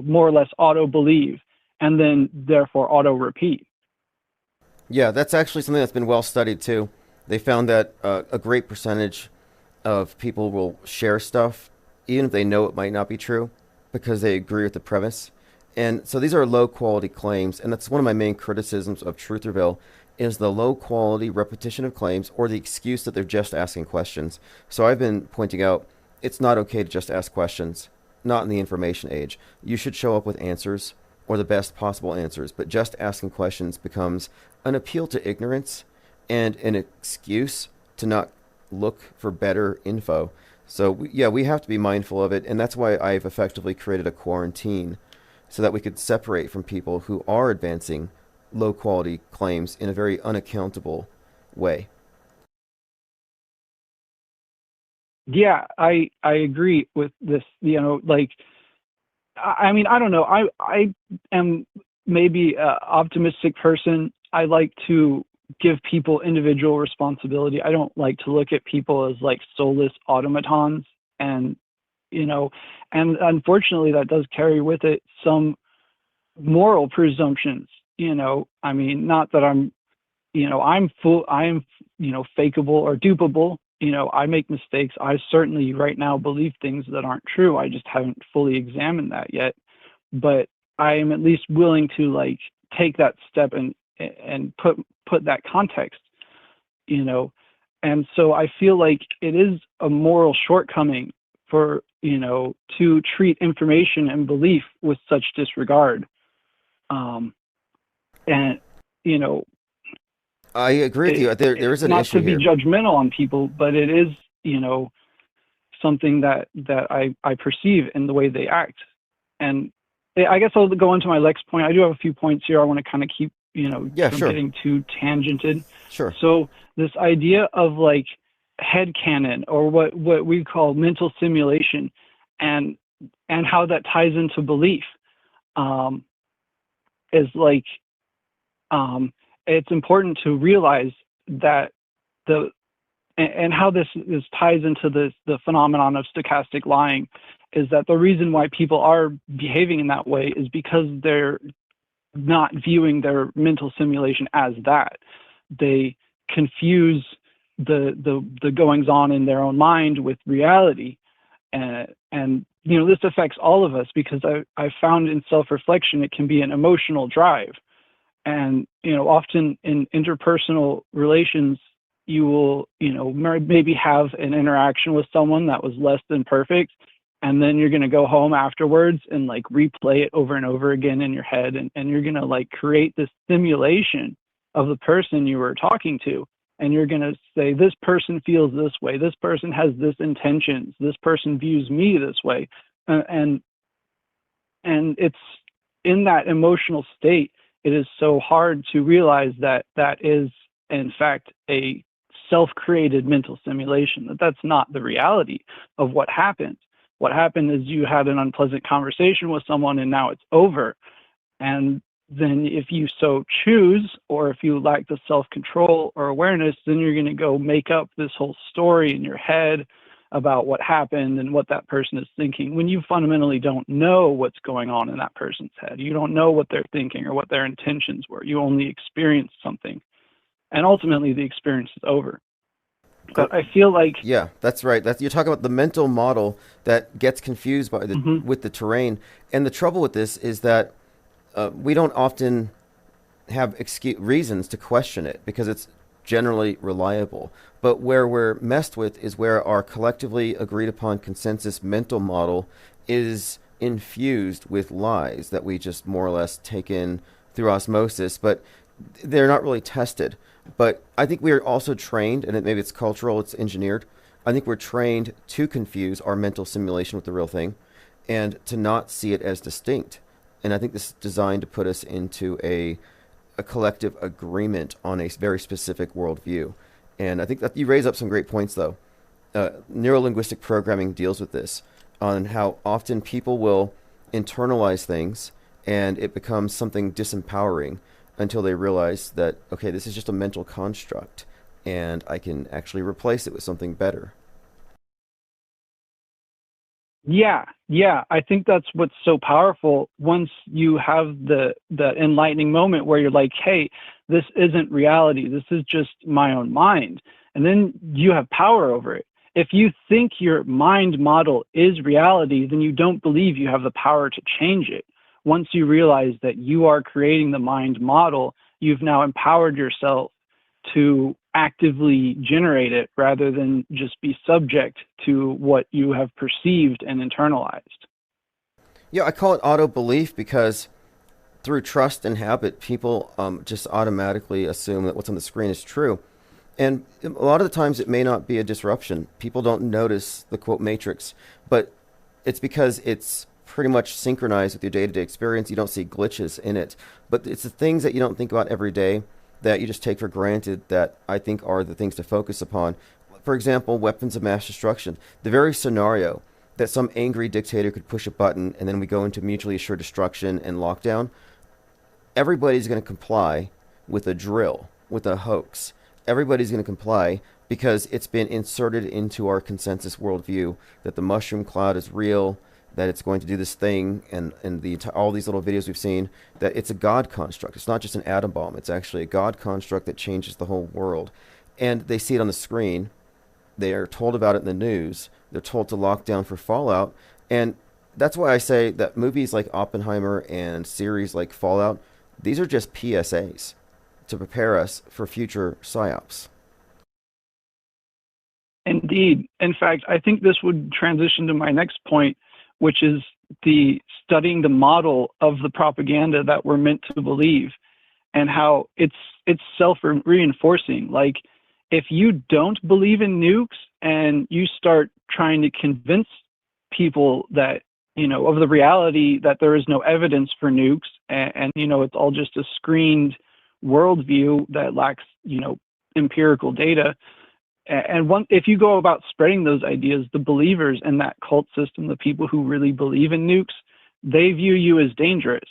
more or less auto believe and then therefore auto repeat. Yeah, that's actually something that's been well studied too. They found that a great percentage of people will share stuff even if they know it might not be true because they agree with the premise. And so these are low quality claims, and that's one of my main criticisms of Trutherville is the low quality repetition of claims or the excuse that they're just asking questions. So I've been pointing out it's not okay to just ask questions, not in the information age. You should show up with answers or the best possible answers, but just asking questions becomes an appeal to ignorance and an excuse to not look for better info. So, we have to be mindful of it, and that's why I've effectively created a quarantine so that we could separate from people who are advancing low quality claims in a very unaccountable way. Yeah, I agree with this. You know, like, I mean, I don't know. I am maybe an optimistic person. I like to give people individual responsibility. I don't like to look at people as like soulless automatons. And, you know, and unfortunately that does carry with it some moral presumptions. You know, I mean, not that I'm, you know, I am, you know, fakeable or dupable. You know, I make mistakes. I certainly right now believe things that aren't true. I just haven't fully examined that yet. But I am at least willing to like take that step and put that context, you know. And so I feel like it is a moral shortcoming for, you know, to treat information and belief with such disregard. And, you know, I agree with you. There is an issue not to here. be judgmental on people, but it is, you know, something that I perceive in the way they act. And I guess I'll go into my next point. I do have a few points here I want to kind of keep, you know, from sure. getting too tangented. Sure. So this idea of like headcanon, or what we call mental simulation, and how that ties into belief, is like, it's important to realize that and how this ties into the phenomenon of stochastic lying is that the reason why people are behaving in that way is because they're not viewing their mental simulation as that. They confuse the goings on in their own mind with reality. And you know, this affects all of us because I found in self-reflection, it can be an emotional drive. And, you know, often in interpersonal relations, you will, you know, maybe have an interaction with someone that was less than perfect. And then you're going to go home afterwards and like replay it over and over again in your head. And you're going to like create this simulation of the person you were talking to. And you're going to say, this person feels this way. This person has this intentions. This person views me this way. And it's in that emotional state, it is so hard to realize that that is, in fact, a self-created mental simulation, that that's not the reality of what happened. What happened is you had an unpleasant conversation with someone and now it's over. And then if you so choose, or if you lack the self-control or awareness, then you're going to go make up this whole story in your head about what happened and what that person is thinking, when you fundamentally don't know what's going on in that person's head. You don't know what they're thinking or what their intentions were. You only experienced something. And ultimately, the experience is over. But I feel like... Yeah, that's right. You're talking about the mental model that gets confused by with the terrain. And the trouble with this is that we don't often have reasons to question it because it's generally reliable. But where we're messed with is where our collectively agreed upon consensus mental model is infused with lies that we just more or less take in through osmosis, but they're not really tested. But I think we are also trained, and maybe it's cultural, it's engineered. I think we're trained to confuse our mental simulation with the real thing and to not see it as distinct. And I think this is designed to put us into a collective agreement on a very specific worldview. And I think that you raise up some great points, though. Neurolinguistic programming deals with this, on how often people will internalize things and it becomes something disempowering until they realize that, okay, this is just a mental construct and I can actually replace it with something better. Yeah. I think that's what's so powerful. Once you have the enlightening moment where you're like, hey, this isn't reality. This is just my own mind. And then you have power over it. if you think your mind model is reality, then you don't believe you have the power to change it. Once you realize that you are creating the mind model, you've now empowered yourself to actively generate it rather than just be subject to what you have perceived and internalized. Yeah, I call it auto belief because through trust and habit, people just automatically assume that what's on the screen is true. And a lot of the times it may not be a disruption. People don't notice the quote matrix, but it's because it's pretty much synchronized with your day-to-day experience. You don't see glitches in it, but it's the things that you don't think about every day that you just take for granted that I think are the things to focus upon. For example, weapons of mass destruction. The very scenario that some angry dictator could push a button and then we go into mutually assured destruction and lockdown, everybody's going to comply with a drill, with a hoax. Everybody's going to comply because it's been inserted into our consensus worldview that the mushroom cloud is real, that it's going to do this thing, and all these little videos we've seen, that it's a God construct. It's not just an atom bomb. It's actually a God construct that changes the whole world. And they see it on the screen. They are told about it in the news. They're told to lock down for fallout. And that's why I say that movies like Oppenheimer and series like Fallout, these are just PSAs to prepare us for future psyops. Indeed. In fact, I think this would transition to my next point, which is the studying the model of the propaganda that we're meant to believe and how it's self-reinforcing. Like, if you don't believe in nukes and you start trying to convince people that, of the reality that there is no evidence for nukes and it's all just a screened worldview that lacks, empirical data. And if you go about spreading those ideas, the believers in that cult system, the people who really believe in nukes, they view you as dangerous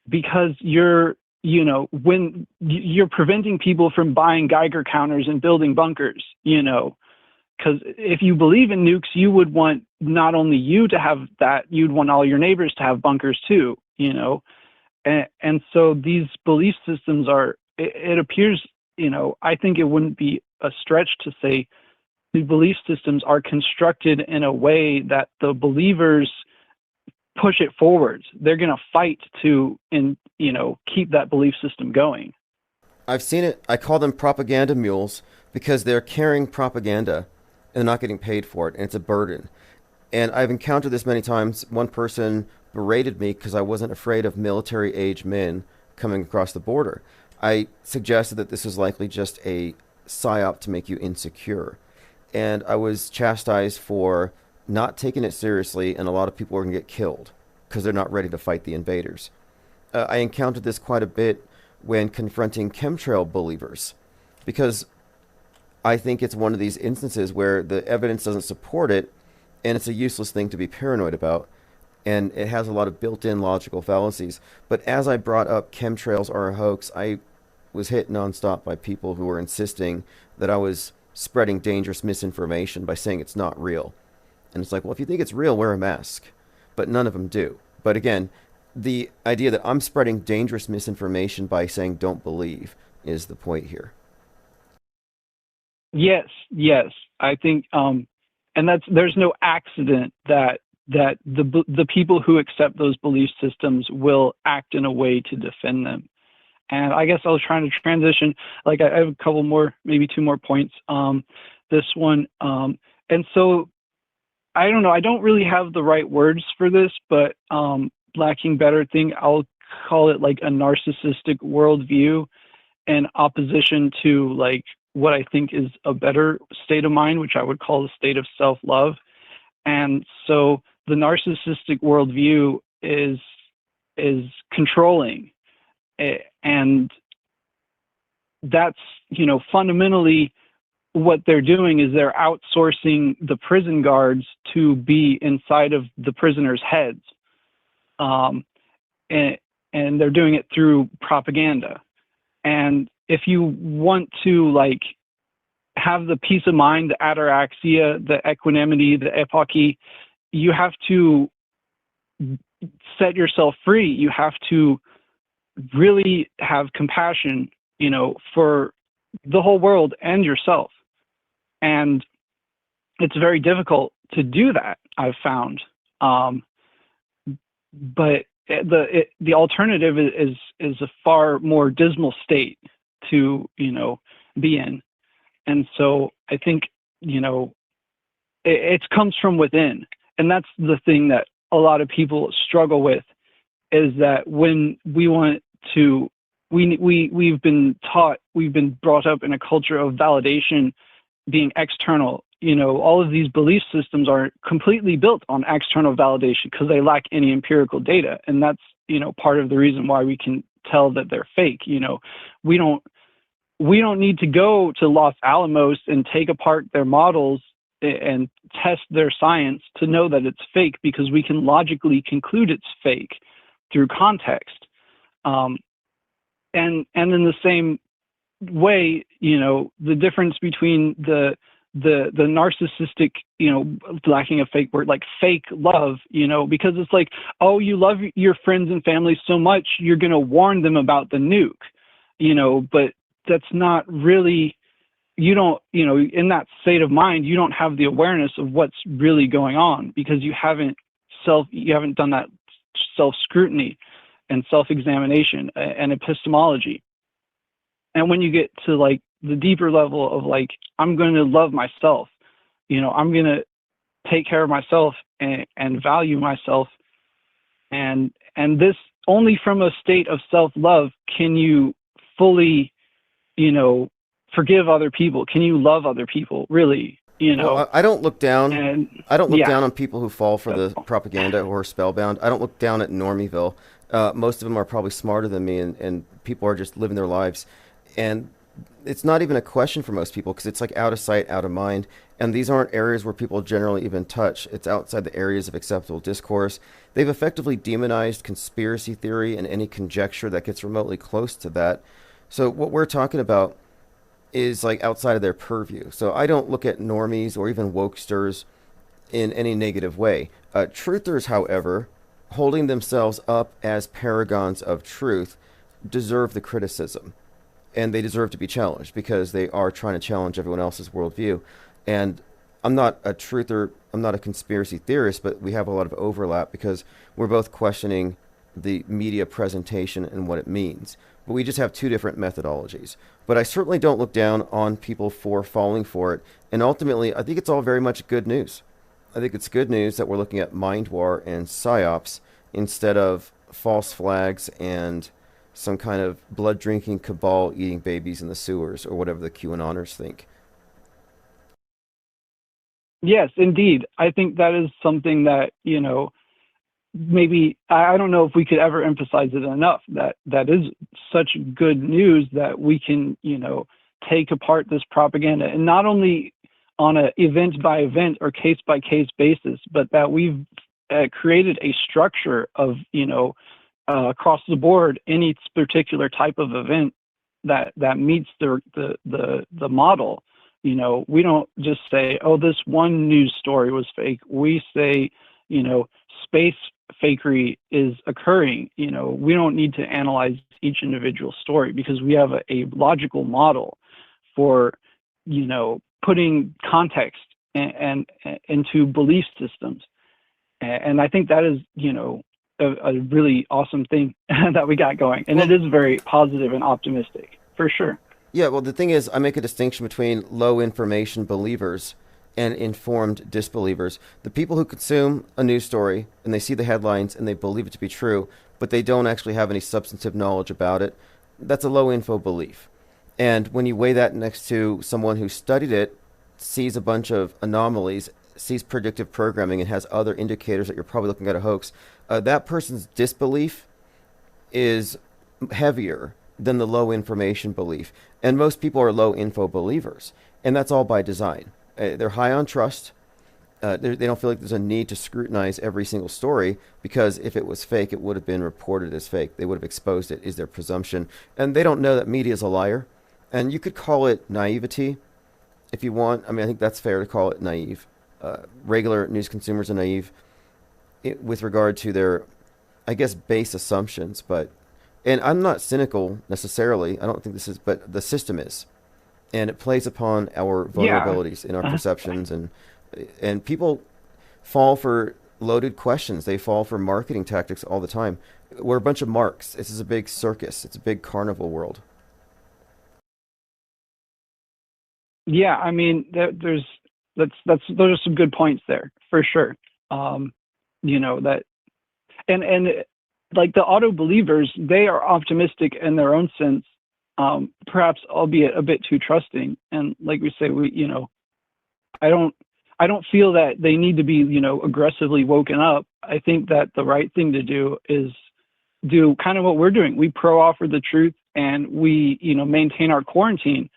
because when you're preventing people from buying Geiger counters and building bunkers, because if you believe in nukes, you would want not only you to have that, you'd want all your neighbors to have bunkers too, And so these belief systems it appears, I think it wouldn't be a stretch to say the belief systems are constructed in a way that the believers push it forward. They're going to fight to, keep that belief system going. I've seen it. I call them propaganda mules because they're carrying propaganda and they're not getting paid for it, and it's a burden. And I've encountered this many times. One person berated me because I wasn't afraid of military-age men coming across the border. I suggested that this was likely just a psyop to make you insecure. And I was chastised for not taking it seriously, and a lot of people are going to get killed because they're not ready to fight the invaders. I encountered this quite a bit when confronting chemtrail believers, because I think it's one of these instances where the evidence doesn't support it, and it's a useless thing to be paranoid about, and it has a lot of built-in logical fallacies. But as I brought up chemtrails are a hoax, I was hit nonstop by people who were insisting that I was spreading dangerous misinformation by saying it's not real. And it's like, well, if you think it's real, wear a mask. But none of them do. But again, the idea that I'm spreading dangerous misinformation by saying don't believe is the point here. Yes. I think, and there's no accident that the people who accept those belief systems will act in a way to defend them. And I guess I was trying to transition, like I have a couple more, maybe two more points. This one, and so I don't know, I don't really have the right words for this, but lacking better thing, I'll call it like a narcissistic worldview in opposition to like what I think is a better state of mind, which I would call the state of self-love. And so the narcissistic worldview is controlling. And that's, fundamentally what they're doing is they're outsourcing the prison guards to be inside of the prisoners' heads. And they're doing it through propaganda. And if you want to like have the peace of mind, the ataraxia, the equanimity, the epoche, you have to set yourself free. You have to really have compassion, for the whole world and yourself. And it's very difficult to do that, I've found. But the alternative is a far more dismal state to, be in. And so I think, it comes from within. And that's the thing that a lot of people struggle with, is that when we want to, we've been taught, we've been brought up in a culture of validation being external. All of these belief systems are completely built on external validation because they lack any empirical data. And that's, part of the reason why we can tell that they're fake. We don't need to go to Los Alamos and take apart their models and test their science to know that it's fake, because we can logically conclude it's fake through context. And in the same way, the difference between the narcissistic, lacking a fake word, like fake love, because it's like, oh, you love your friends and family so much, you're going to warn them about the nuke, but that's not really, you don't, in that state of mind, you don't have the awareness of what's really going on, because you haven't done that self-scrutiny and self-examination and epistemology. And when you get to like the deeper level of like, I'm going to love myself, I'm going to take care of myself and value myself. And this, only from a state of self-love can you fully, forgive other people. Can you love other people, really? Well, I don't look down. I don't look down on people who fall for the all. propaganda or are spellbound. I don't look down at Normieville. Most of them are probably smarter than me, and people are just living their lives. And it's not even a question for most people, because it's like out of sight, out of mind. And these aren't areas where people generally even touch. It's outside the areas of acceptable discourse. They've effectively demonized conspiracy theory and any conjecture that gets remotely close to that. So what we're talking about is like outside of their purview. So I don't look at normies or even wokesters in any negative way. Truthers, however, holding themselves up as paragons of truth, deserve the criticism. And they deserve to be challenged, because they are trying to challenge everyone else's worldview. And I'm not a truther, I'm not a conspiracy theorist, but we have a lot of overlap, because we're both questioning the media presentation and what it means. But we just have two different methodologies. But I certainly don't look down on people for falling for it. And ultimately, I think it's all very much good news. I think it's good news that we're looking at mind war and psyops instead of false flags and some kind of blood-drinking cabal eating babies in the sewers, or whatever the QAnoners think. Yes, indeed. I think that is something that, maybe, I don't know if we could ever emphasize it enough, that is such good news that we can, take apart this propaganda, and not only on a event by event or case by case basis, but that we've created a structure of, across the board, any particular type of event that meets the model. We don't just say, oh, this one news story was fake. We say, space fakery is occurring. We don't need to analyze each individual story, because we have a logical model for, putting context and into belief systems. And I think that is, a really awesome thing that we got going. And it is very positive and optimistic, for sure. Yeah, well, the thing is, I make a distinction between low information believers and informed disbelievers. The people who consume a news story and they see the headlines and they believe it to be true, but they don't actually have any substantive knowledge about it, that's a low info belief. And when you weigh that next to someone who studied it, sees a bunch of anomalies, sees predictive programming, and has other indicators that you're probably looking at a hoax, that person's disbelief is heavier than the low information belief. And most people are low info believers. And that's all by design. They're high on trust. They don't feel like there's a need to scrutinize every single story, because if it was fake, it would have been reported as fake. They would have exposed it, is their presumption. And they don't know that media is a liar. And you could call it naivety if you want. I mean, I think that's fair to call it naive. Regular news consumers are naive with regard to their, I guess, base assumptions. And I'm not cynical necessarily. I don't think this is, but the system is. And it plays upon our vulnerabilities in our perceptions and And people fall for loaded questions. They fall for marketing tactics all the time. We're a bunch of marks. This is a big circus. It's a big carnival world. Yeah, I mean, those are some good points there for sure. That and like the auto believers, they are optimistic in their own sense, perhaps albeit a bit too trusting. And like we say, I don't feel that they need to be, aggressively woken up. I think that the right thing to do is do kind of what we're doing. We pro-offer the truth, and we, maintain our quarantine,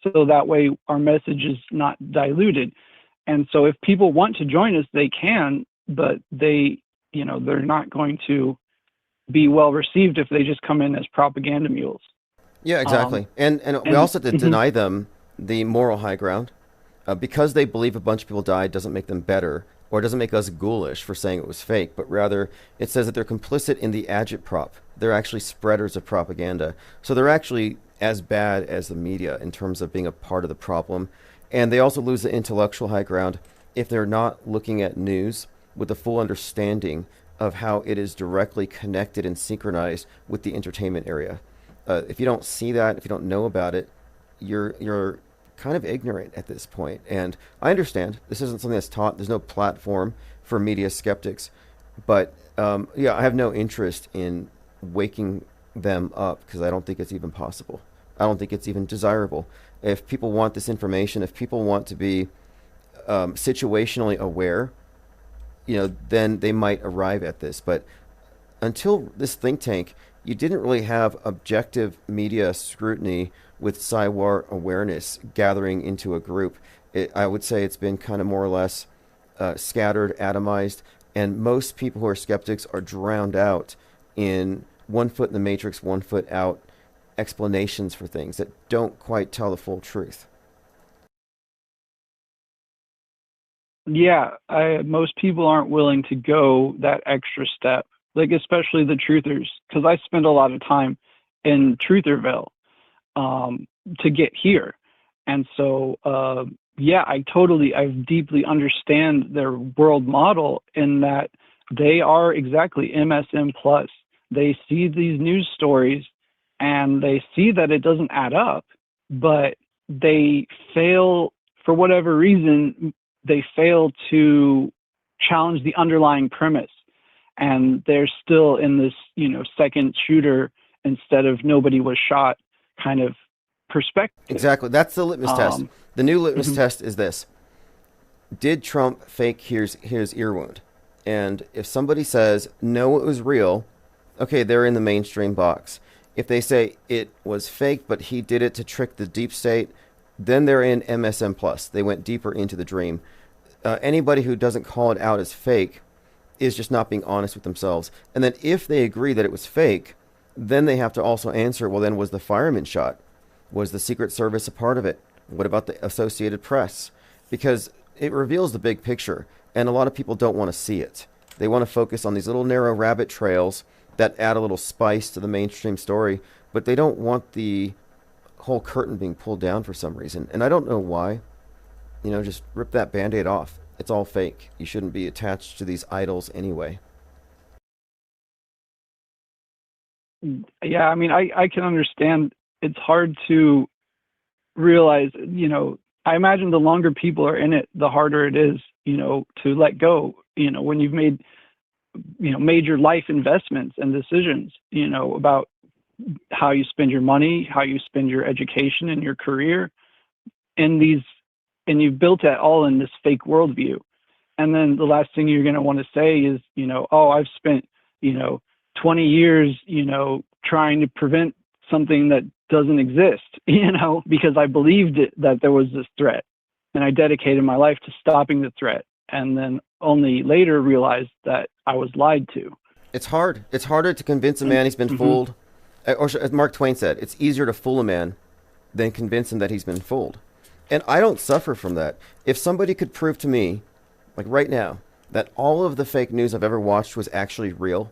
so that way our message is not diluted. And so if people want to join us, they can, but they're not going to be well received if they just come in as propaganda mules. Yeah, exactly. And we also have to deny them the moral high ground. Because they believe a bunch of people died doesn't make them better, or doesn't make us ghoulish for saying it was fake, but rather it says that they're complicit in the agitprop. They're actually spreaders of propaganda. So they're actually as bad as the media in terms of being a part of the problem. And they also lose the intellectual high ground if they're not looking at news with the full understanding of how it is directly connected and synchronized with the entertainment area. If you don't see that, if you don't know about it, you're kind of ignorant at this point. And I understand this isn't something that's taught. There's no platform for media skeptics. But I have no interest in waking them up, because I don't think it's even possible. I don't think it's even desirable. If people want this information, if people want to be situationally aware, then they might arrive at this. But until this think tank, you didn't really have objective media scrutiny with Psywar awareness gathering into a group. I would say it's been kind of more or less scattered, atomized, and most people who are skeptics are drowned out in 1 foot in the matrix, 1 foot out explanations for things that don't quite tell the full truth. Yeah, most people aren't willing to go that extra step, like especially the truthers, because I spend a lot of time in Trutherville to get here. And so, I deeply understand their world model in that they are exactly MSM plus. They see these news stories and they see that it doesn't add up, but they fail, for whatever reason, they fail to challenge the underlying premise. And they're still in this, second shooter instead of nobody was shot kind of perspective. Exactly. That's the litmus test. The new litmus test is this. Did Trump fake his ear wound? And if somebody says, no, it was real, okay, they're in the mainstream box. If they say it was fake, but he did it to trick the deep state, then they're in MSM plus. They went deeper into the dream. Anybody who doesn't call it out as fake is just not being honest with themselves. And then if they agree that it was fake, then they have to also answer, well, then was the fireman shot? Was the Secret Service a part of it? What about the Associated Press? Because it reveals the big picture, and a lot of people don't want to see it. They want to focus on these little narrow rabbit trails that add a little spice to the mainstream story, but they don't want the whole curtain being pulled down for some reason. And I don't know why. Just rip that Band-Aid off. It's all fake. You shouldn't be attached to these idols anyway. Yeah, I mean, I can understand. It's hard to realize, I imagine the longer people are in it, the harder it is, to let go, when you've made, major life investments and decisions, about how you spend your money, how you spend your education and your career and you've built it all in this fake worldview. And then the last thing you're going to want to say is, I've spent, 20 years, trying to prevent something that doesn't exist, because I believed that there was this threat and I dedicated my life to stopping the threat. And then only later realized that I was lied to. It's hard. It's harder to convince a man he's been fooled. Or as Mark Twain said, it's easier to fool a man than convince him that he's been fooled. And I don't suffer from that. If somebody could prove to me, like right now, that all of the fake news I've ever watched was actually real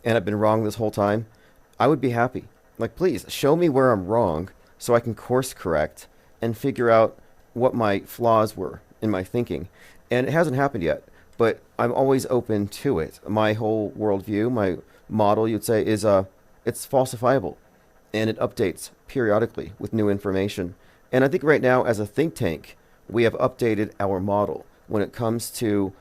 and I've been wrong this whole time, I would be happy. Like, please, show me where I'm wrong so I can course correct and figure out what my flaws were in my thinking. And it hasn't happened yet, but I'm always open to it. My whole worldview, my model, you'd say, is it's falsifiable, and it updates periodically with new information. And I think right now, as a think tank, we have updated our model when it comes to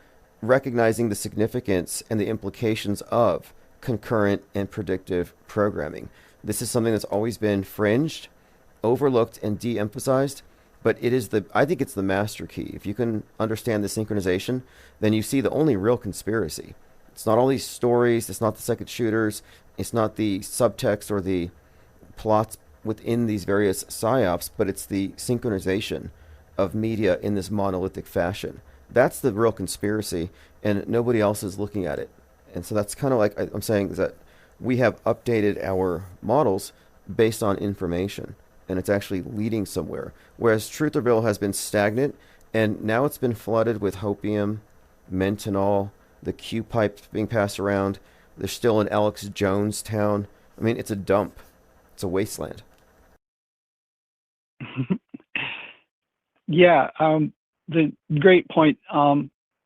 recognizing the significance and the implications of concurrent and predictive programming. This is something that's always been fringed, overlooked, and de-emphasized, but I think it's the master key. If you can understand the synchronization, then you see the only real conspiracy. It's not all these stories, it's not the second shooters, it's not the subtext or the plots within these various psyops, but it's the synchronization of media in this monolithic fashion. That's the real conspiracy, and nobody else is looking at it. And so that's kind of like I'm saying, is that we have updated our models based on information, and it's actually leading somewhere. Whereas Trutherville has been stagnant, and now it's been flooded with hopium, mentanol, the Q pipe being passed around. There's still an Alex Jones town. I mean, it's a dump. It's a wasteland. Yeah, the great point.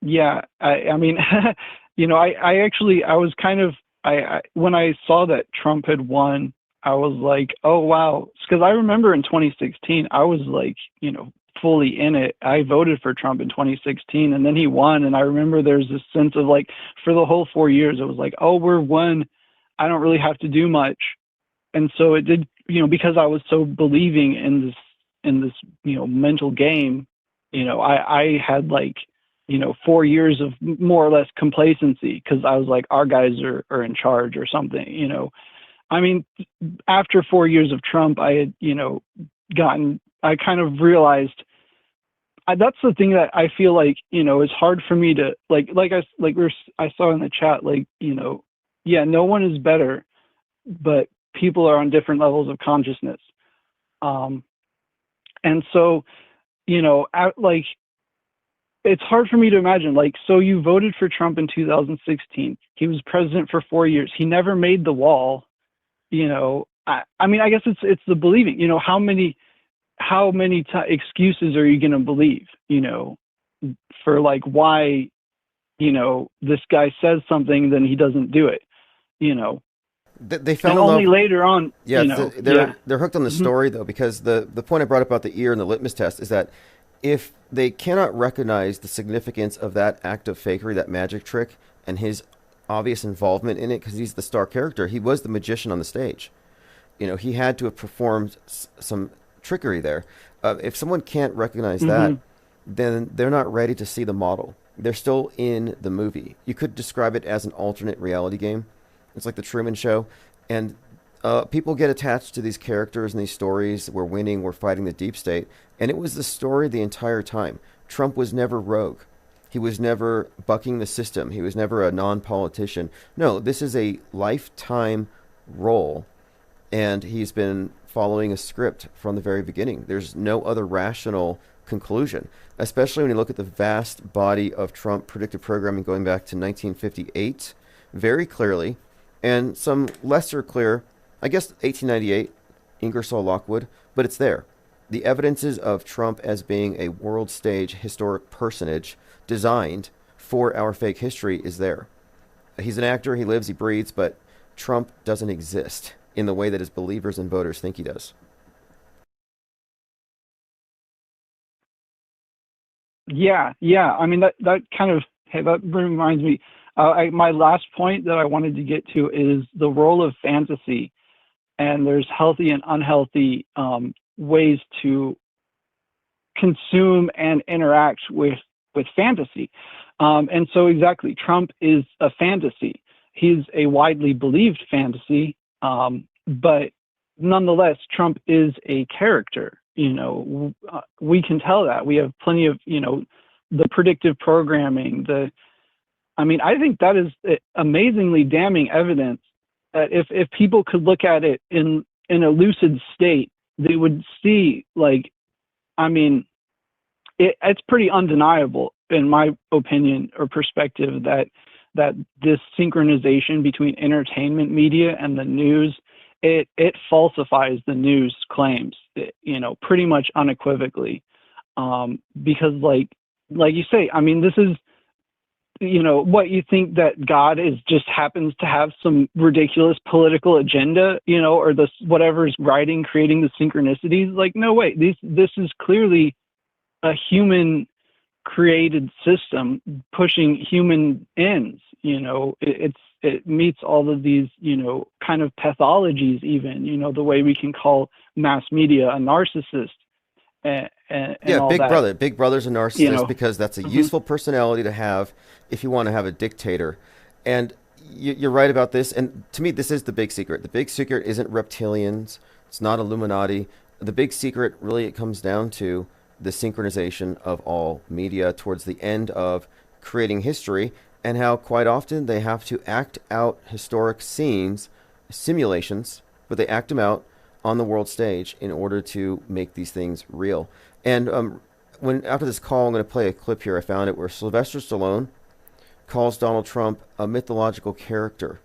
Yeah, I mean, I was kind of, when I saw that Trump had won, I was like, oh, wow. Because I remember in 2016, I was like, fully in it. I voted for Trump in 2016, and then he won. And I remember there's this sense of like, for the whole 4 years, it was like, oh, we're won. I don't really have to do much. And so it did, because I was so believing in this, mental game, I had like, 4 years of more or less complacency because I was like, our guys are in charge or something, I mean, after 4 years of Trump, I had, I kind of realized that's the thing that I feel like, is hard for me to I saw in the chat, like, yeah, no one is better, but people are on different levels of consciousness. And so, it's hard for me to imagine, like, so you voted for Trump in 2016. He was president for 4 years. He never made the wall. I mean, I guess it's the believing, how many excuses are you going to believe, for like why, this guy says something, then he doesn't do it, They fell and in only love. later on, Yeah, they're hooked on the story, though, because the point I brought up about the ear and the litmus test is that if they cannot recognize the significance of that act of fakery, that magic trick, and his obvious involvement in it, because he's the star character, he was the magician on the stage. He had to have performed some trickery there. If someone can't recognize that, then they're not ready to see the model. They're still in the movie. You could describe it as an alternate reality game. It's like the Truman Show, and people get attached to these characters and these stories. We're winning, we're fighting the deep state, and it was the story the entire time. Trump was never rogue. He was never bucking the system. He was never a non-politician. No, this is a lifetime role, and he's been following a script from the very beginning. There's no other rational conclusion, especially when you look at the vast body of Trump predictive programming going back to 1958, very clearly, and some lesser clear, I guess 1898, Ingersoll Lockwood, but it's there. The evidences of Trump as being a world stage historic personage designed for our fake history is there. He's an actor, he lives, he breathes, but Trump doesn't exist in the way that his believers and voters think he does. Yeah. I mean, that kind of, that reminds me, my last point that I wanted to get to is the role of fantasy. And there's healthy and unhealthy ways to consume and interact with fantasy. And so exactly, Trump is a fantasy. He's a widely believed fantasy, but nonetheless, Trump is a character. We can tell that. We have plenty of, the predictive programming, I think that is amazingly damning evidence that if people could look at it in a lucid state, they would see, it's pretty undeniable, in my opinion or perspective, that this synchronization between entertainment media and the news, it falsifies the news claims, pretty much unequivocally, because like you say, I mean, this is, what you think that God is just happens to have some ridiculous political agenda, or this whatever's writing, creating the synchronicities. Like, no way, this is clearly a human created system pushing human ends. It meets all of these, kind of pathologies, even, the way we can call mass media a narcissist and Yeah, all Big that. Brother. Big Brother's a narcissist because that's a Mhm. useful personality to have if you want to have a dictator. And you're right about this. And to me, this is the big secret. The big secret isn't reptilians. It's not Illuminati. The big secret really it comes down to the synchronization of all media towards the end of creating history, and how quite often they have to act out historic scenes, simulations, but they act them out on the world stage in order to make these things real. And when after this call, I'm going to play a clip here. I found it where Sylvester Stallone calls Donald Trump a mythological character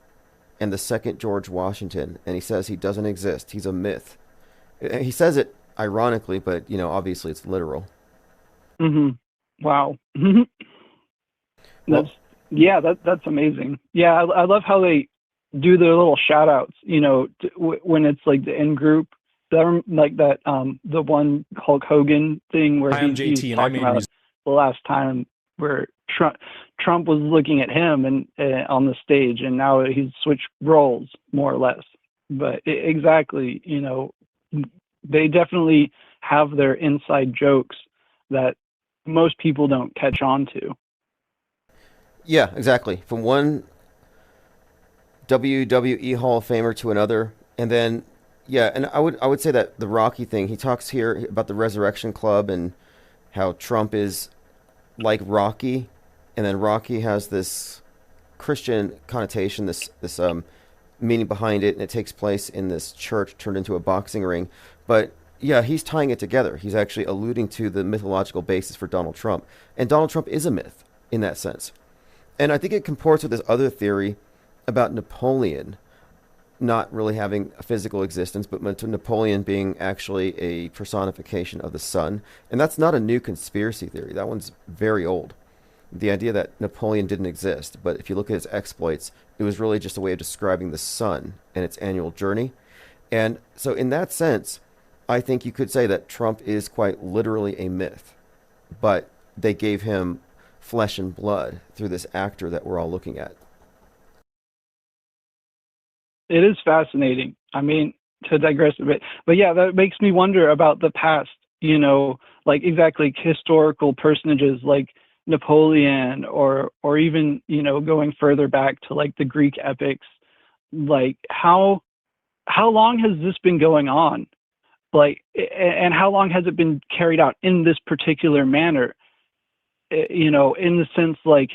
and the second George Washington, and he says he doesn't exist. He's a myth. He says it ironically, but obviously it's literal. Wow. Well, That's amazing. Yeah, I love how they do their little shout outs, when it's like the in group, like that, the one Hulk Hogan thing where Hi, I'm he's JT, and I talking made about music. the last time where Trump was looking at him and on the stage, and now he's switched roles more or less. But exactly, they definitely have their inside jokes that most people don't catch on to. yeah, exactly. From one WWE Hall of Famer to another, and then and I would say that the Rocky thing. He talks here about the Resurrection Club and how Trump is like Rocky, and then Rocky has this Christian connotation, this meaning behind it, and it takes place in this church turned into a boxing ring. But yeah, he's tying it together. He's actually alluding to the mythological basis for Donald Trump, and Donald Trump is a myth in that sense. And I think it comports with this other theory about Napoleon not really having a physical existence, but Napoleon being actually a personification of the sun. And that's not a new conspiracy theory. That one's very old. The idea that Napoleon didn't exist, but if you look at his exploits, it was really just a way of describing the sun and its annual journey. And so in that sense, I think you could say that Trump is quite literally a myth, but they gave him flesh and blood through this actor that we're all looking at. It is fascinating. I mean, to digress a bit, but yeah, that makes me wonder about the past, like exactly historical personages like Napoleon or even, going further back to like the Greek epics. Like how long has this been going on? Like, and how long has it been carried out in this particular manner? In the sense like,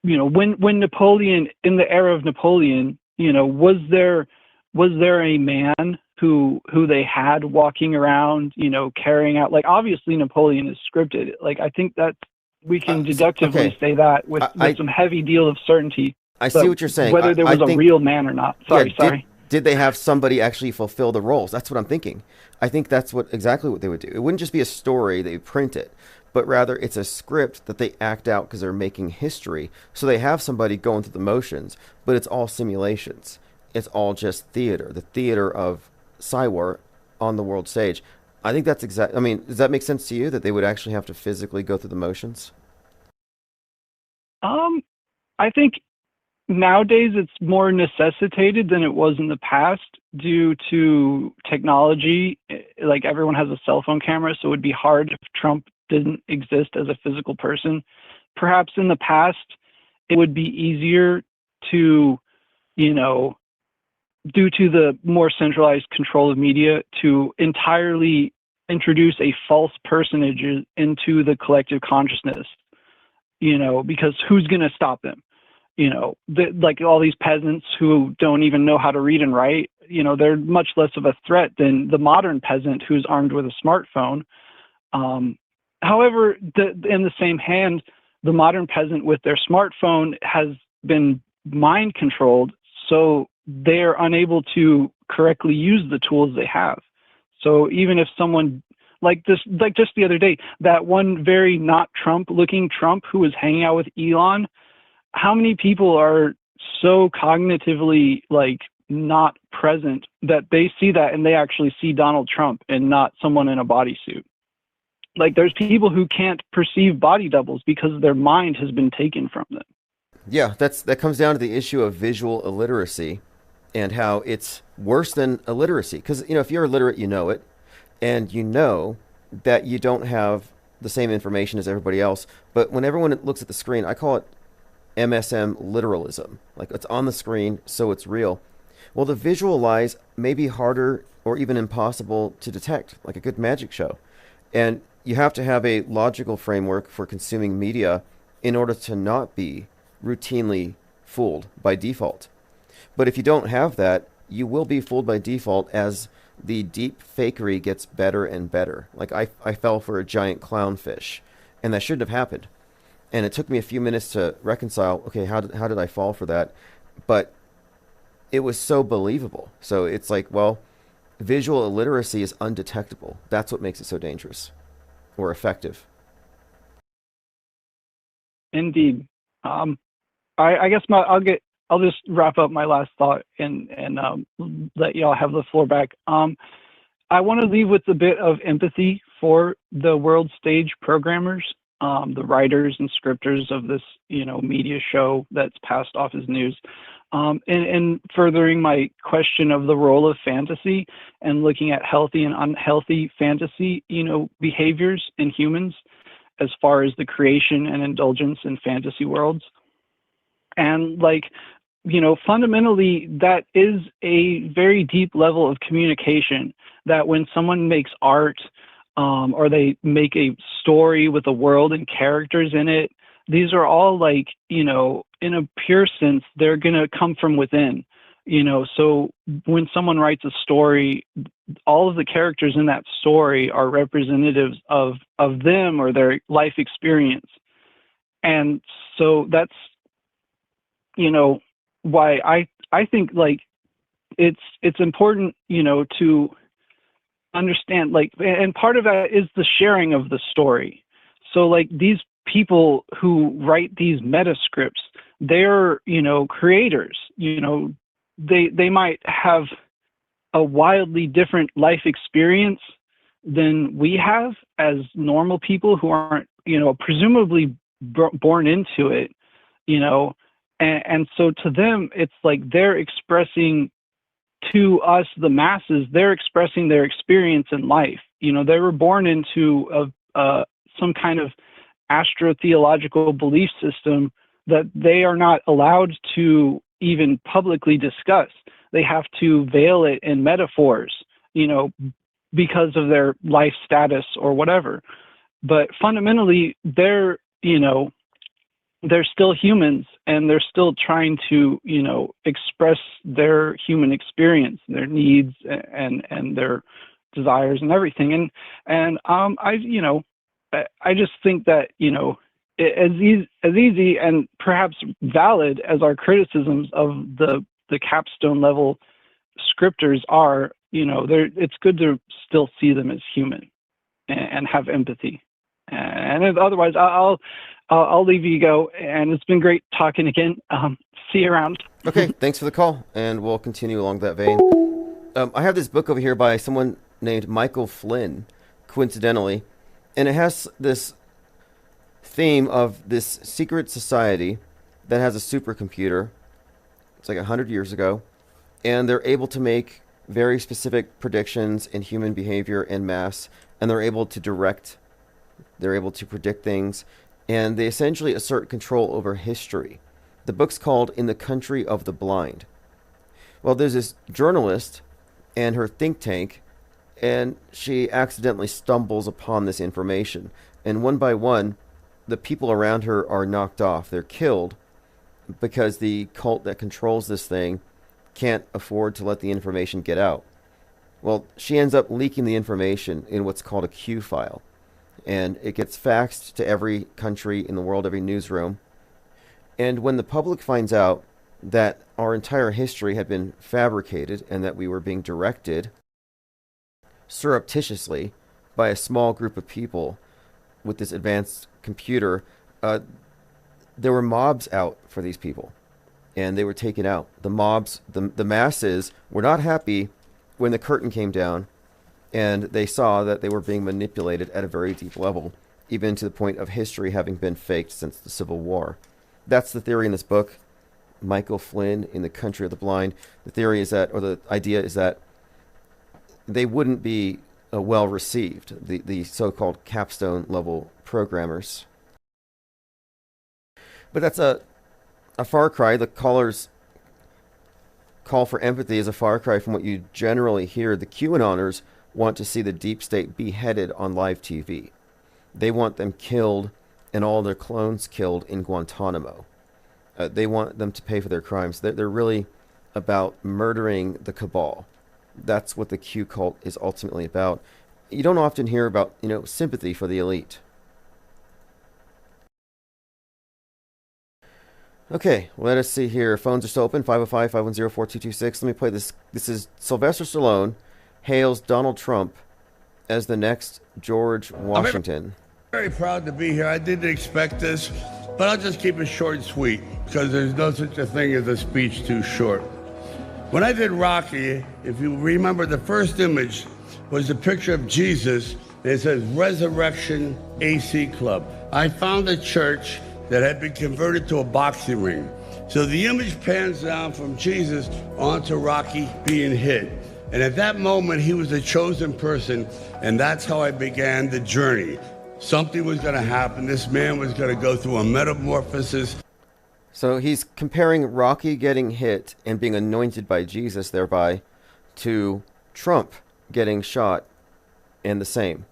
when Napoleon, in the era of Napoleon, was there a man who they had walking around, carrying out, like, obviously Napoleon is scripted. Like, I think that we can deductively okay. say that with some heavy deal of certainty. I see what you're saying. Whether there was I a think, real man or not. Sorry. Did they have somebody actually fulfill the roles? That's what I'm thinking. I think that's exactly what they would do. It wouldn't just be a story, they print it, but rather it's a script that they act out because they're making history. So they have somebody going through the motions, but it's all simulations. It's all just theater, the theater of Cywar on the world stage. I think that's exact. I mean, does that make sense to you that they would actually have to physically go through the motions? I think nowadays it's more necessitated than it was in the past due to technology. Like, everyone has a cell phone camera, so it would be hard if Trump didn't exist as a physical person. Perhaps in the past, it would be easier to, due to the more centralized control of media, to entirely introduce a false personage into the collective consciousness, because who's going to stop them? Like all these peasants who don't even know how to read and write, they're much less of a threat than the modern peasant who's armed with a smartphone. However, in the same hand, the modern peasant with their smartphone has been mind controlled, so they're unable to correctly use the tools they have. So even if someone like just the other day, that one very not Trump looking Trump who was hanging out with Elon. How many people are so cognitively like not present that they see that and they actually see Donald Trump and not someone in a bodysuit? Like, there's people who can't perceive body doubles because their mind has been taken from them. Yeah, that comes down to the issue of visual illiteracy and how it's worse than illiteracy. Because, if you're illiterate, you know it, and you know that you don't have the same information as everybody else. But when everyone looks at the screen, I call it MSM literalism. Like, it's on the screen, so it's real. Well, the visual lies may be harder or even impossible to detect, like a good magic show. And you have to have a logical framework for consuming media in order to not be routinely fooled by default. But if you don't have that, you will be fooled by default as the deep fakery gets better and better. Like, I fell for a giant clownfish, and that shouldn't have happened. And it took me a few minutes to reconcile, okay, how did I fall for that? But it was so believable. So it's like, well, visual illiteracy is undetectable. That's what makes it so dangerous or effective. Indeed. I guess I'll just wrap up my last thought and let y'all have the floor back. I want to leave with a bit of empathy for the world stage programmers, the writers and scripters of this, media show that's passed off as news. And furthering my question of the role of fantasy and looking at healthy and unhealthy fantasy, behaviors in humans as far as the creation and indulgence in fantasy worlds. And fundamentally, that is a very deep level of communication that when someone makes art or they make a story with a world and characters in it, these are all in a pure sense, they're going to come from within, so when someone writes a story, all of the characters in that story are representatives of them or their life experience. And so that's, why I think it's important, to understand, and part of that is the sharing of the story. So these people who write these meta scripts, they're, creators, they might have a wildly different life experience than we have as normal people who aren't, presumably born into it, and so to them, it's like they're expressing to us, the masses, they're expressing their experience in life. They were born into some kind of astrotheological belief system that they are not allowed to even publicly discuss. They have to veil it in metaphors, because of their life status or whatever. But fundamentally, they're still humans, and they're still trying to, express their human experience, their needs and their desires and everything. And I just think that, as easy and perhaps valid as our criticisms of the capstone level scripters are, it's good to still see them as human and have empathy. And otherwise, I'll leave you go. And it's been great talking again. See you around. Okay, thanks for the call, and we'll continue along that vein. I have this book over here by someone named Michael Flynn, coincidentally, and it has this theme of this secret society that has a supercomputer. It's like 100 years ago, and they're able to make very specific predictions in human behavior en masse, and they're able to predict things, and they essentially assert control over history. The book's called In the Country of the Blind. Well, there's this journalist and her think tank, and she accidentally stumbles upon this information. And one by one, the people around her are knocked off. They're killed because the cult that controls this thing can't afford to let the information get out. Well, she ends up leaking the information in what's called a Q file. And it gets faxed to every country in the world, every newsroom. And when the public finds out that our entire history had been fabricated and that we were being directed surreptitiously by a small group of people with this advanced computer. There were mobs out for these people, and they were taken out. The mobs, the masses, were not happy when the curtain came down, and they saw that they were being manipulated at a very deep level, even to the point of history having been faked since the Civil War. That's the theory in this book, Michael Flynn in The Country of the Blind. The theory is that, or the idea is that they wouldn't be well received, the so-called capstone level programmers. But that's a far cry. The caller's call for empathy is a far cry from what you generally hear. The QAnoners want to see the deep state beheaded on live TV. They want them killed and all their clones killed in Guantanamo. They want them to pay for their crimes. They're really about murdering the cabal. That's what the Q cult is ultimately about. You don't often hear about, sympathy for the elite. Okay, let us see here. Phones are still open, 505-510-4226. Let me play this. This is Sylvester Stallone hails Donald Trump as the next George Washington. I'm very proud to be here. I didn't expect this, but I'll just keep it short and sweet because there's no such a thing as a speech too short. When I did Rocky, if you remember, the first image was a picture of Jesus, and it says Resurrection AC Club. I found a church that had been converted to a boxing ring. So the image pans down from Jesus onto Rocky being hit. And at that moment, he was a chosen person, and that's how I began the journey. Something was going to happen. This man was going to go through a metamorphosis. So he's comparing Rocky getting hit and being anointed by Jesus thereby to Trump getting shot and the same.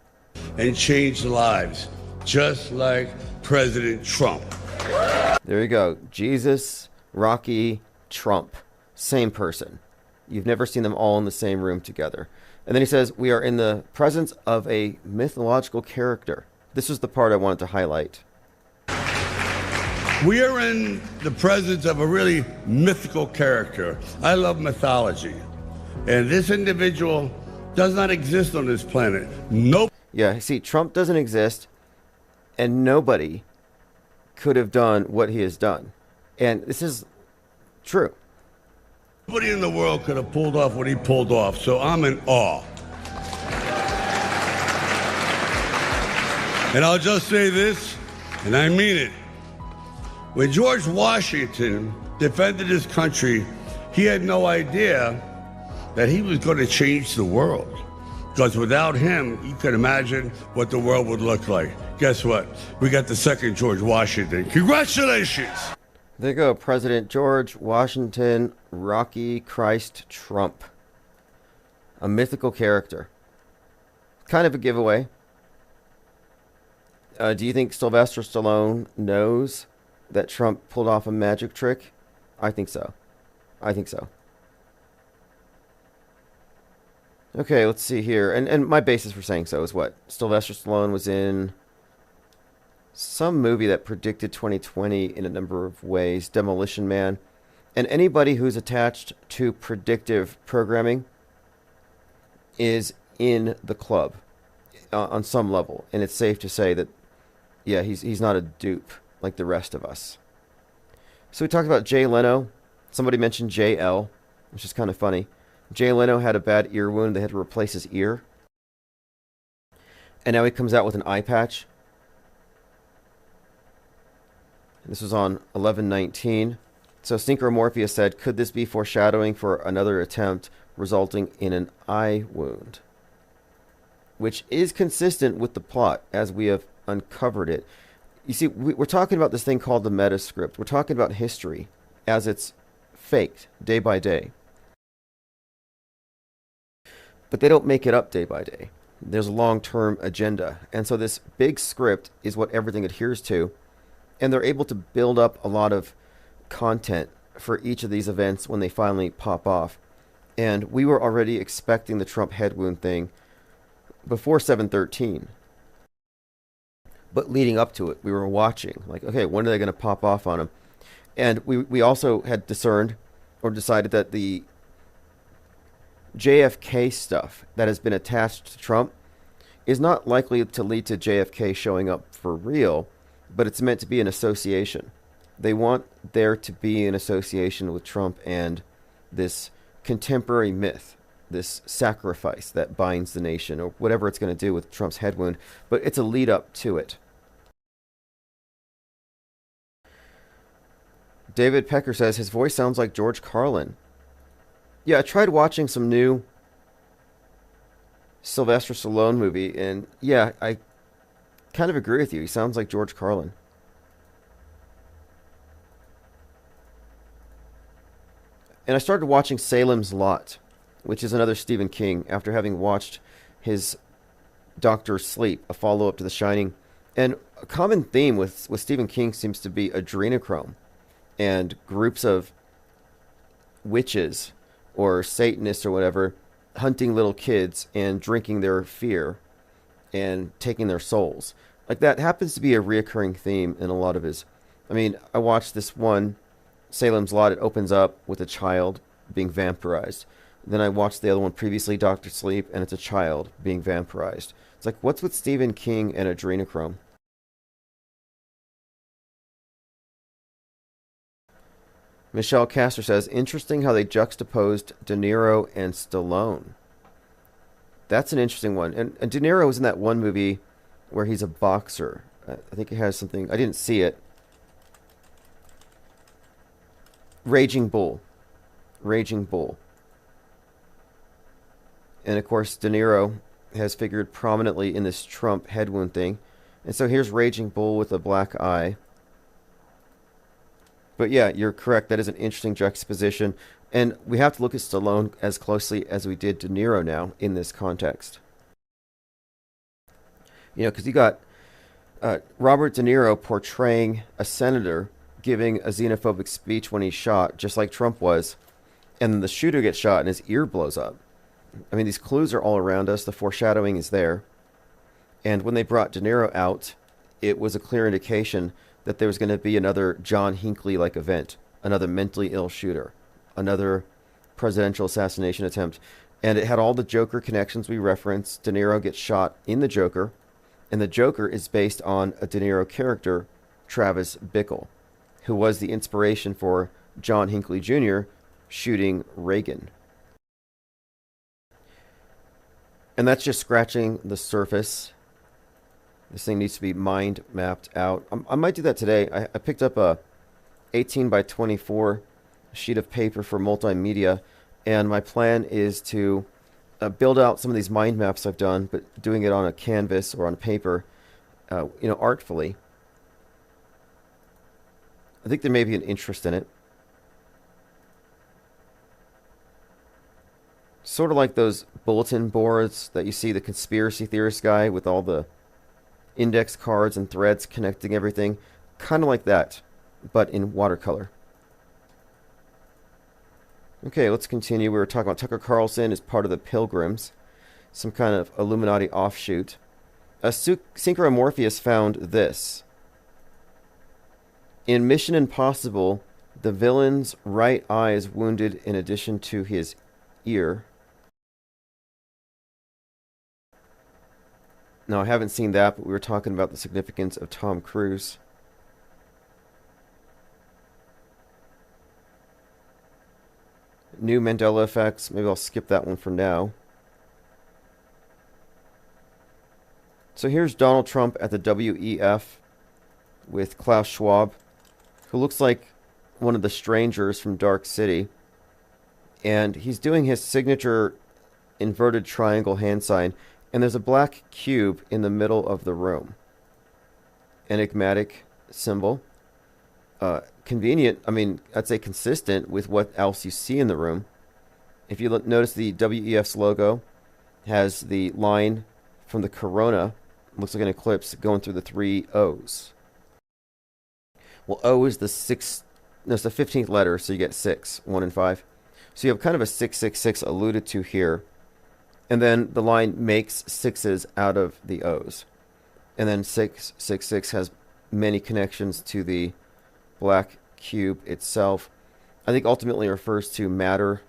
And changed lives, just like President Trump. There you go. Jesus, Rocky, Trump. Same person. You've never seen them all in the same room together. And then he says, we are in the presence of a mythological character. This is the part I wanted to highlight. We are in the presence of a really mythical character. I love mythology. And this individual does not exist on this planet. Nope. Yeah, see, Trump doesn't exist, and nobody could have done what he has done. And this is true. Nobody in the world could have pulled off what he pulled off, so I'm in awe. And I'll just say this, and I mean it. When George Washington defended his country, he had no idea that he was going to change the world. Because without him, you can imagine what the world would look like. Guess what? We got the second George Washington. Congratulations! There you go, President George Washington, Rocky Christ Trump. A mythical character. Kind of a giveaway. Do you think Sylvester Stallone knows that Trump pulled off a magic trick? I think so. I think so. Okay, let's see here. And my basis for saying so is what? Sylvester Stallone was in some movie that predicted 2020 in a number of ways. Demolition Man. And anybody who's attached to predictive programming is in the club on some level. And it's safe to say that, yeah, he's not a dupe like the rest of us. So we talked about Jay Leno. Somebody mentioned JL, which is kind of funny. Jay Leno had a bad ear wound. They had to replace his ear. And now he comes out with an eye patch. This was on 11/19. So Synchromorphia said, could this be foreshadowing for another attempt resulting in an eye wound? Which is consistent with the plot as we have uncovered it. You see, we're talking about this thing called the meta script. We're talking about history as it's faked day by day. But they don't make it up day by day. There's a long-term agenda. And so this big script is what everything adheres to. And they're able to build up a lot of content for each of these events when they finally pop off. And we were already expecting the Trump head wound thing before 7/13. But leading up to it, we were watching. Like, okay, when are they going to pop off on him? And we also had discerned or decided that the JFK stuff that has been attached to Trump is not likely to lead to JFK showing up for real, but it's meant to be an association. They want there to be an association with Trump and this contemporary myth, this sacrifice that binds the nation, or whatever it's going to do with Trump's head wound, but it's a lead up to it. David Pecker says his voice sounds like George Carlin. Yeah, I tried watching some new Sylvester Stallone movie, and yeah, I kind of agree with you. He sounds like George Carlin. And I started watching Salem's Lot, which is another Stephen King, after having watched his Doctor Sleep, a follow-up to The Shining. And a common theme with Stephen King seems to be adrenochrome and groups of witches or Satanists or whatever hunting little kids and drinking their fear and taking their souls. Like, that happens to be a reoccurring theme in a lot of his... I mean, I watched this one, Salem's Lot. It opens up with a child being vampirized. Then I watched the other one previously, Doctor Sleep, and it's a child being vampirized. It's like, what's with Stephen King and adrenochrome? Michelle Castor says, interesting how they juxtaposed De Niro and Stallone. That's an interesting one. And De Niro was in that one movie where he's a boxer. I think it has something... I didn't see it. Raging Bull. Raging Bull. And of course, De Niro has figured prominently in this Trump head wound thing. And so here's Raging Bull with a black eye. But yeah, you're correct. That is an interesting juxtaposition. And we have to look at Stallone as closely as we did De Niro now in this context. You know, because you got Robert De Niro portraying a senator giving a xenophobic speech when he's shot, just like Trump was. And then the shooter gets shot and his ear blows up. I mean, these clues are all around us. The foreshadowing is there. And when they brought De Niro out, it was a clear indication that there was going to be another John Hinckley-like event, another mentally ill shooter, another presidential assassination attempt. And it had all the Joker connections we referenced. De Niro gets shot in the Joker, and the Joker is based on a De Niro character, Travis Bickle, who was the inspiration for John Hinckley Jr. shooting Reagan. And that's just scratching the surface. This thing needs to be mind mapped out. I might do that today. I picked up a 18 by 24 sheet of paper for multimedia, and my plan is to build out some of these mind maps I've done, but doing it on a canvas or on paper, artfully. I think there may be an interest in it. Sort of like those bulletin boards that you see the conspiracy theorist guy with all the index cards and threads connecting everything. Kind of like that, but in watercolor. Okay, let's continue. We were talking about Tucker Carlson as part of the Pilgrims, some kind of Illuminati offshoot. Synchro found this. In Mission Impossible, the villain's right eye is wounded in addition to his ear. Now, I haven't seen that, but we were talking about the significance of Tom Cruise. New Mandela effects. Maybe I'll skip that one for now. So here's Donald Trump at the WEF with Klaus Schwab, who looks like one of the strangers from Dark City. And he's doing his signature inverted triangle hand sign. And there's a black cube in the middle of the room. Enigmatic symbol. Convenient, I mean, I'd say consistent with what else you see in the room. If you notice, the WEF's logo has the line from the corona, looks like an eclipse, going through the 3 O's. Well, O is the 15th letter, so you get 6, 1 and 5. So you have kind of a 666 alluded to here. And then the line makes 6s out of the O's. And then 666 has many connections to the black cube itself. I think ultimately refers to matter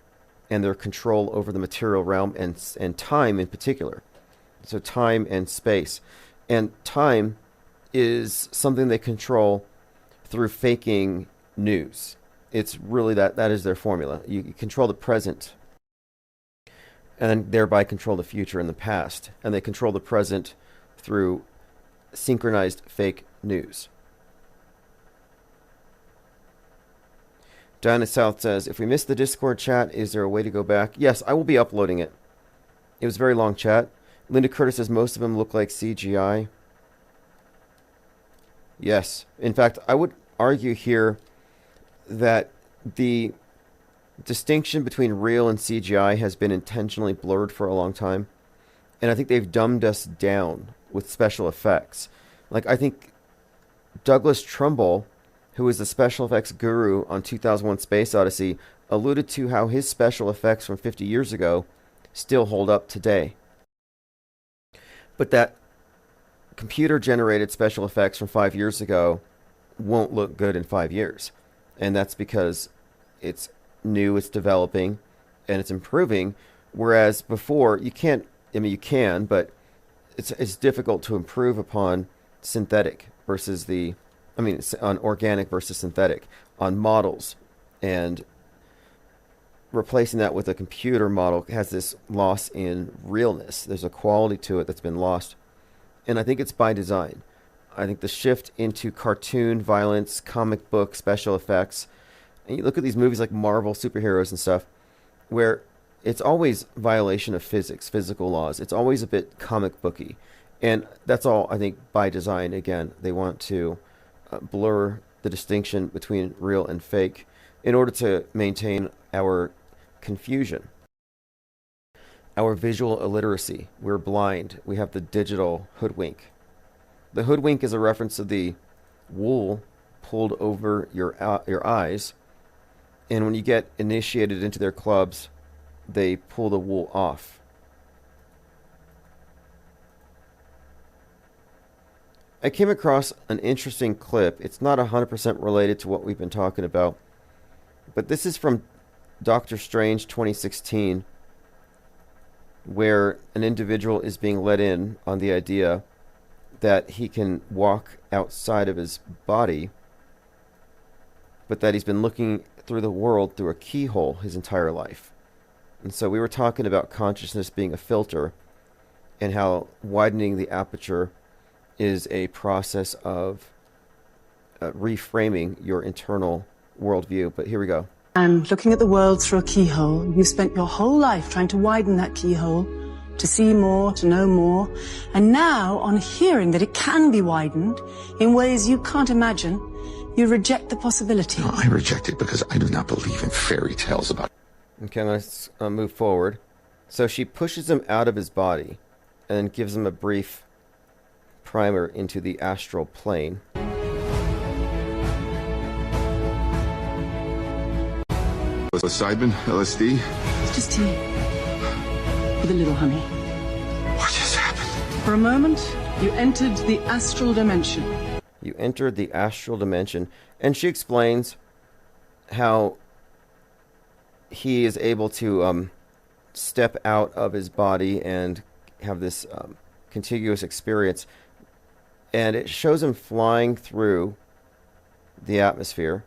and their control over the material realm and time in particular. So time and space. And time is something they control through faking news. It's really that is their formula. You control the present and thereby control the future and the past. And they control the present through synchronized fake news. Diana South says, if we missed the Discord chat, is there a way to go back? Yes, I will be uploading it. It was a very long chat. Linda Curtis says most of them look like CGI. Yes. In fact, I would argue here that the distinction between real and CGI has been intentionally blurred for a long time. And I think they've dumbed us down with special effects. Like, I think Douglas Trumbull, who is the special effects guru on 2001 Space Odyssey, alluded to how his special effects from 50 years ago still hold up today. But that computer-generated special effects from 5 years ago won't look good in 5 years. And that's because it's new, it's developing, and it's improving. Whereas before, you can't, I mean, you can, but it's difficult to improve upon synthetic versus on organic versus synthetic, on models. And replacing that with a computer model has this loss in realness. There's a quality to it that's been lost. And I think it's by design. I think the shift into cartoon, violence, comic book, special effects, and you look at these movies like Marvel, superheroes and stuff, where it's always violation of physics, physical laws. It's always a bit comic booky. And that's all, I think, by design. Again, they want to blur the distinction between real and fake in order to maintain our confusion, our visual illiteracy. We're blind. We have the digital hoodwink. The hoodwink is a reference to the wool pulled over your eyes, and when you get initiated into their clubs, they pull the wool off. I came across an interesting clip. It's not 100% related to what we've been talking about, but this is from Doctor Strange 2016, where an individual is being let in on the idea that he can walk outside of his body, but that he's been looking through the world through a keyhole his entire life. And so we were talking about consciousness being a filter and how widening the aperture is a process of reframing your internal worldview. But here we go. And looking at the world through a keyhole, you've spent your whole life trying to widen that keyhole, to see more, to know more. And now, on hearing that it can be widened in ways you can't imagine, you reject the possibility. No, I reject it because I do not believe in fairy tales about... Okay, let's move forward. So she pushes him out of his body and gives him a brief primer into the astral plane. Psilocybin, LSD? It's just tea. With a little honey. What just happened? For a moment, you entered the astral dimension. You entered the astral dimension. And she explains how he is able to step out of his body and have this contiguous experience. And it shows him flying through the atmosphere,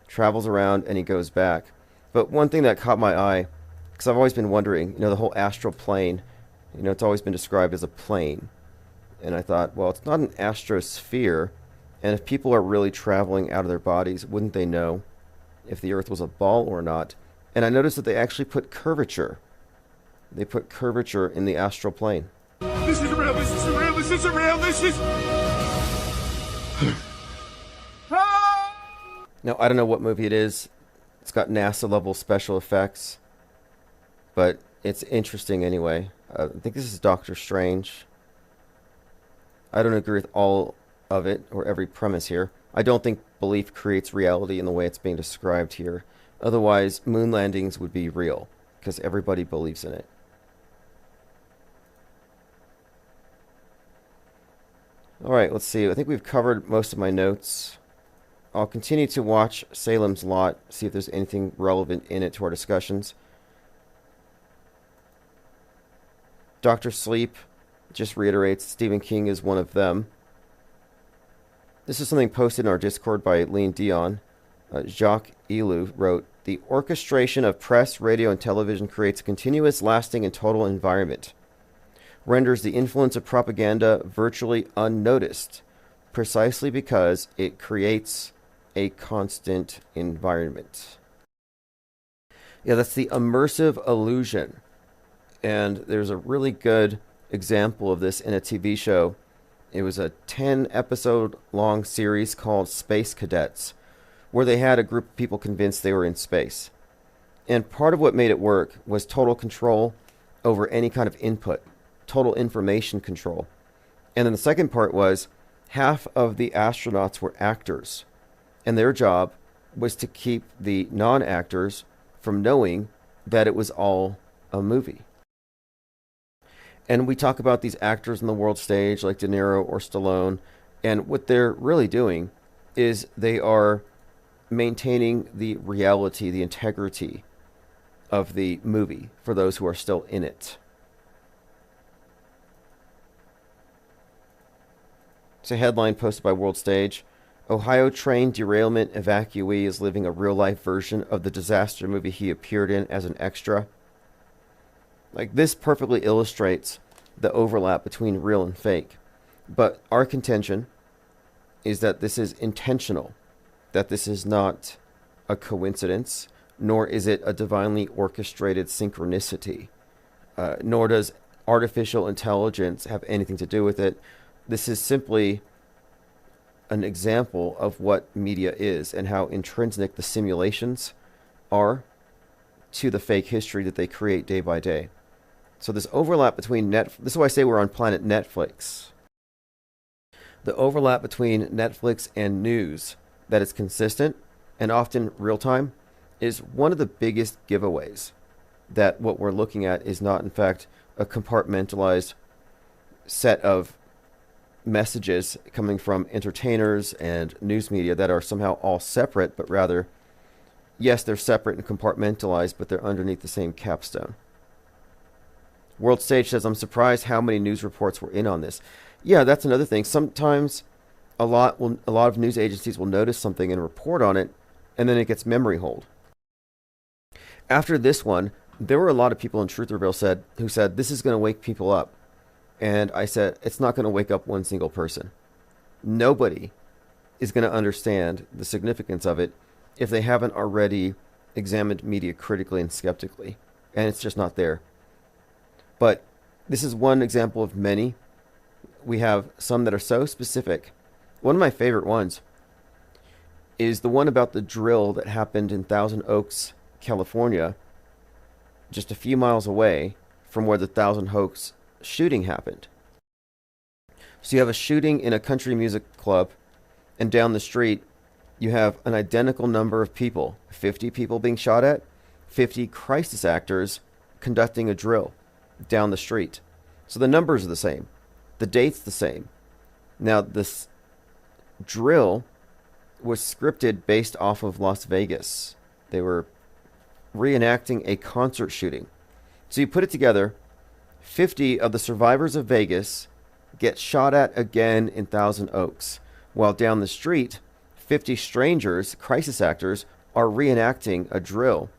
travels around, and he goes back. But one thing that caught my eye, because I've always been wondering, the whole astral plane, it's always been described as a plane. And I thought, well, it's not an astrosphere. And if people are really traveling out of their bodies, wouldn't they know if the Earth was a ball or not? And I noticed that they actually put curvature. They put curvature in the astral plane. This is real, this is real, this is real, this is... Now, I don't know what movie it is. It's got NASA-level special effects. But it's interesting anyway. I think this is Doctor Strange. I don't agree with all of it, or every premise here. I don't think belief creates reality in the way it's being described here. Otherwise, moon landings would be real, because everybody believes in it. Alright, let's see. I think we've covered most of my notes. I'll continue to watch Salem's Lot, see if there's anything relevant in it to our discussions. Dr. Sleep just reiterates Stephen King is one of them. This is something posted in our Discord by Lean Dion. Jacques Elu wrote, "The orchestration of press, radio, and television creates a continuous, lasting, and total environment. Renders the influence of propaganda virtually unnoticed, precisely because it creates a constant environment." Yeah, that's the immersive illusion. And there's a really good example of this in a TV show. It was a 10-episode long series called Space Cadets, where they had a group of people convinced they were in space. And part of what made it work was total control over any kind of input, total information control. And then the second part was half of the astronauts were actors, and their job was to keep the non-actors from knowing that it was all a movie. And we talk about these actors on the world stage like De Niro or Stallone, and what they're really doing is they are maintaining the reality, the integrity of the movie for those who are still in it. It's a headline posted by World Stage. Ohio train derailment evacuee is living a real-life version of the disaster movie he appeared in as an extra. Like, this perfectly illustrates the overlap between real and fake. But our contention is that this is intentional, that this is not a coincidence, nor is it a divinely orchestrated synchronicity, nor does artificial intelligence have anything to do with it. This is simply an example of what media is and how intrinsic the simulations are to the fake history that they create day by day. So this overlap between this is why I say we're on planet Netflix. The overlap between Netflix and news that is consistent and often real time is one of the biggest giveaways that what we're looking at is not in fact a compartmentalized set of messages coming from entertainers and news media that are somehow all separate, but rather, yes, they're separate and compartmentalized, but they're underneath the same capstone. World Stage says, "I'm surprised how many news reports were in on this." Yeah, that's another thing. Sometimes a lot of news agencies will notice something and report on it, and then it gets memory hold. After this one, there were a lot of people in Truth Reveal who said this is going to wake people up. And I said, it's not going to wake up one single person. Nobody is going to understand the significance of it if they haven't already examined media critically and skeptically. And it's just not there. But this is one example of many. We have some that are so specific. One of my favorite ones is the one about the drill that happened in Thousand Oaks, California, just a few miles away from where the Thousand Oaks shooting happened. So you have a shooting in a country music club, and down the street you have an identical number of people, 50 people being shot at, 50 crisis actors conducting a drill down the street. So the numbers are the same, the date's the same. Now this drill was scripted based off of Las Vegas. They were reenacting a concert shooting. So you put it together, 50 of the survivors of Vegas get shot at again in Thousand Oaks, while down the street, 50 strangers, crisis actors, are reenacting a drill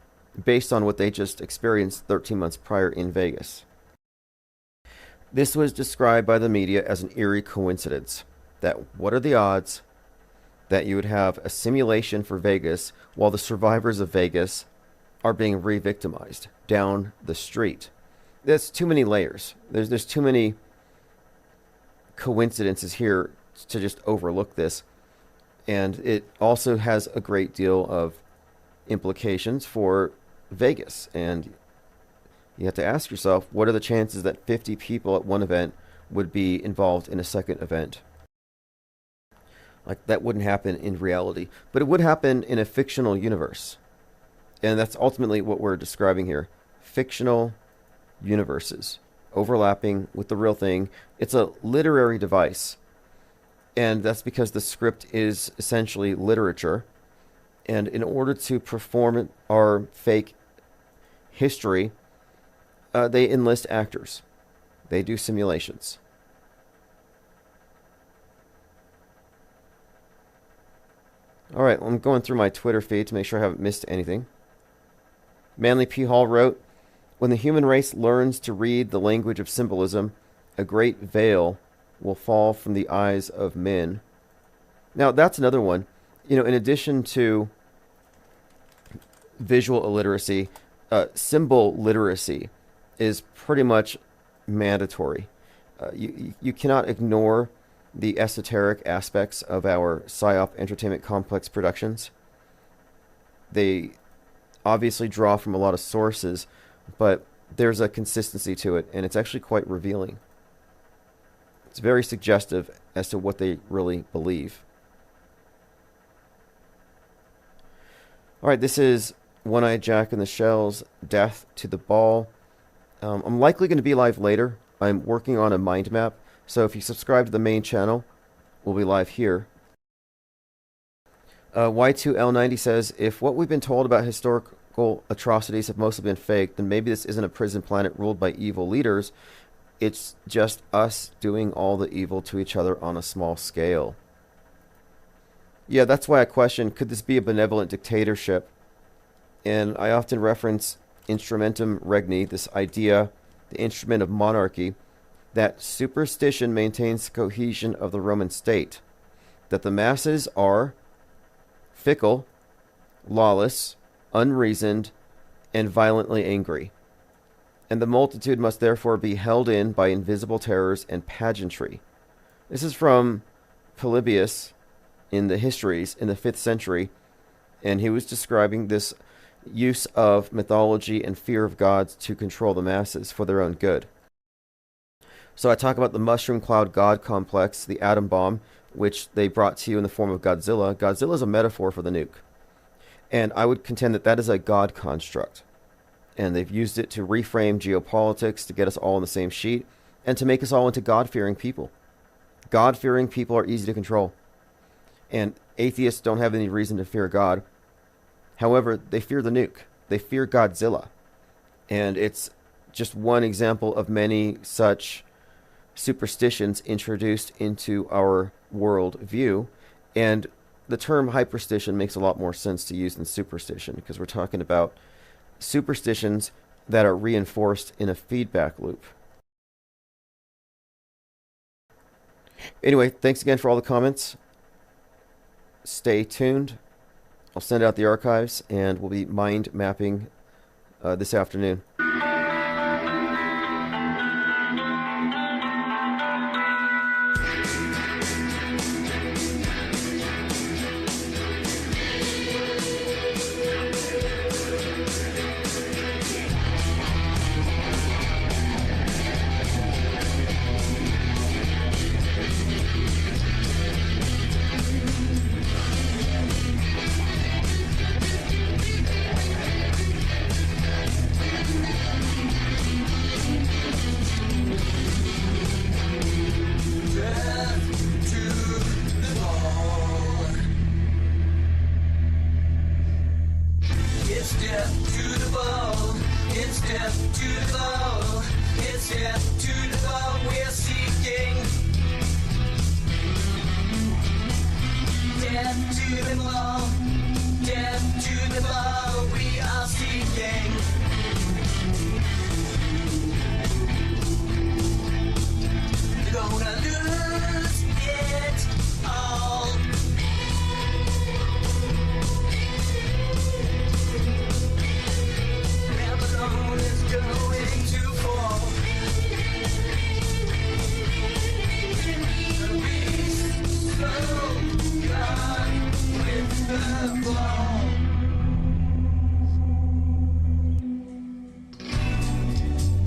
based on what they just experienced 13 months prior in Vegas. This was described by the media as an eerie coincidence. That what are the odds that you would have a simulation for Vegas while the survivors of Vegas are being re-victimized down the street? There's too many layers. There's too many coincidences here to just overlook this. And it also has a great deal of implications for Vegas. And you have to ask yourself, what are the chances that 50 people at one event would be involved in a second event? Like, that wouldn't happen in reality, but it would happen in a fictional universe. And that's ultimately what we're describing here. Fictional universes overlapping with the real thing. It's a literary device. And that's because the script is essentially literature. And in order to perform our fake history, they enlist actors. They do simulations. Alright, I'm going through my Twitter feed to make sure I haven't missed anything. Manly P. Hall wrote, "When the human race learns to read the language of symbolism, a great veil will fall from the eyes of men." Now, that's another one. You know, in addition to visual illiteracy, symbol literacy is pretty much mandatory. You cannot ignore the esoteric aspects of our PSYOP entertainment complex productions. They obviously draw from a lot of sources, but there's a consistency to it, and it's actually quite revealing. It's very suggestive as to what they really believe. Alright, this is One-Eyed Jack and the Shell's Death to the Ball. I'm likely going to be live later. I'm working on a mind map, so if you subscribe to the main channel, we'll be live here. Y2L90 says, "If what we've been told about historical atrocities have mostly been fake, then maybe this isn't a prison planet ruled by evil leaders. It's just us doing all the evil to each other on a small scale." Yeah, that's why I question, could this be a benevolent dictatorship? And I often reference instrumentum regni, this idea, the instrument of monarchy, that superstition maintains the cohesion of the Roman state, that the masses are fickle, lawless, unreasoned, and violently angry, and the multitude must therefore be held in by invisible terrors and pageantry. This is from Polybius in the Histories in the 5th century, and he was describing this use of mythology and fear of gods to control the masses for their own good. So I talk about the mushroom cloud god complex, the atom bomb, which they brought to you in the form of Godzilla. Godzilla is a metaphor for the nuke. And I would contend that that is a god construct. And they've used it to reframe geopolitics, to get us all on the same sheet, and to make us all into God-fearing people. God-fearing people are easy to control. And atheists don't have any reason to fear God. However, they fear the nuke. They fear Godzilla. And it's just one example of many such superstitions introduced into our world view. And the term hyperstition makes a lot more sense to use than superstition, because we're talking about superstitions that are reinforced in a feedback loop. Anyway, thanks again for all the comments. Stay tuned. I'll send out the archives, and we'll be mind mapping this afternoon.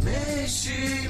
May she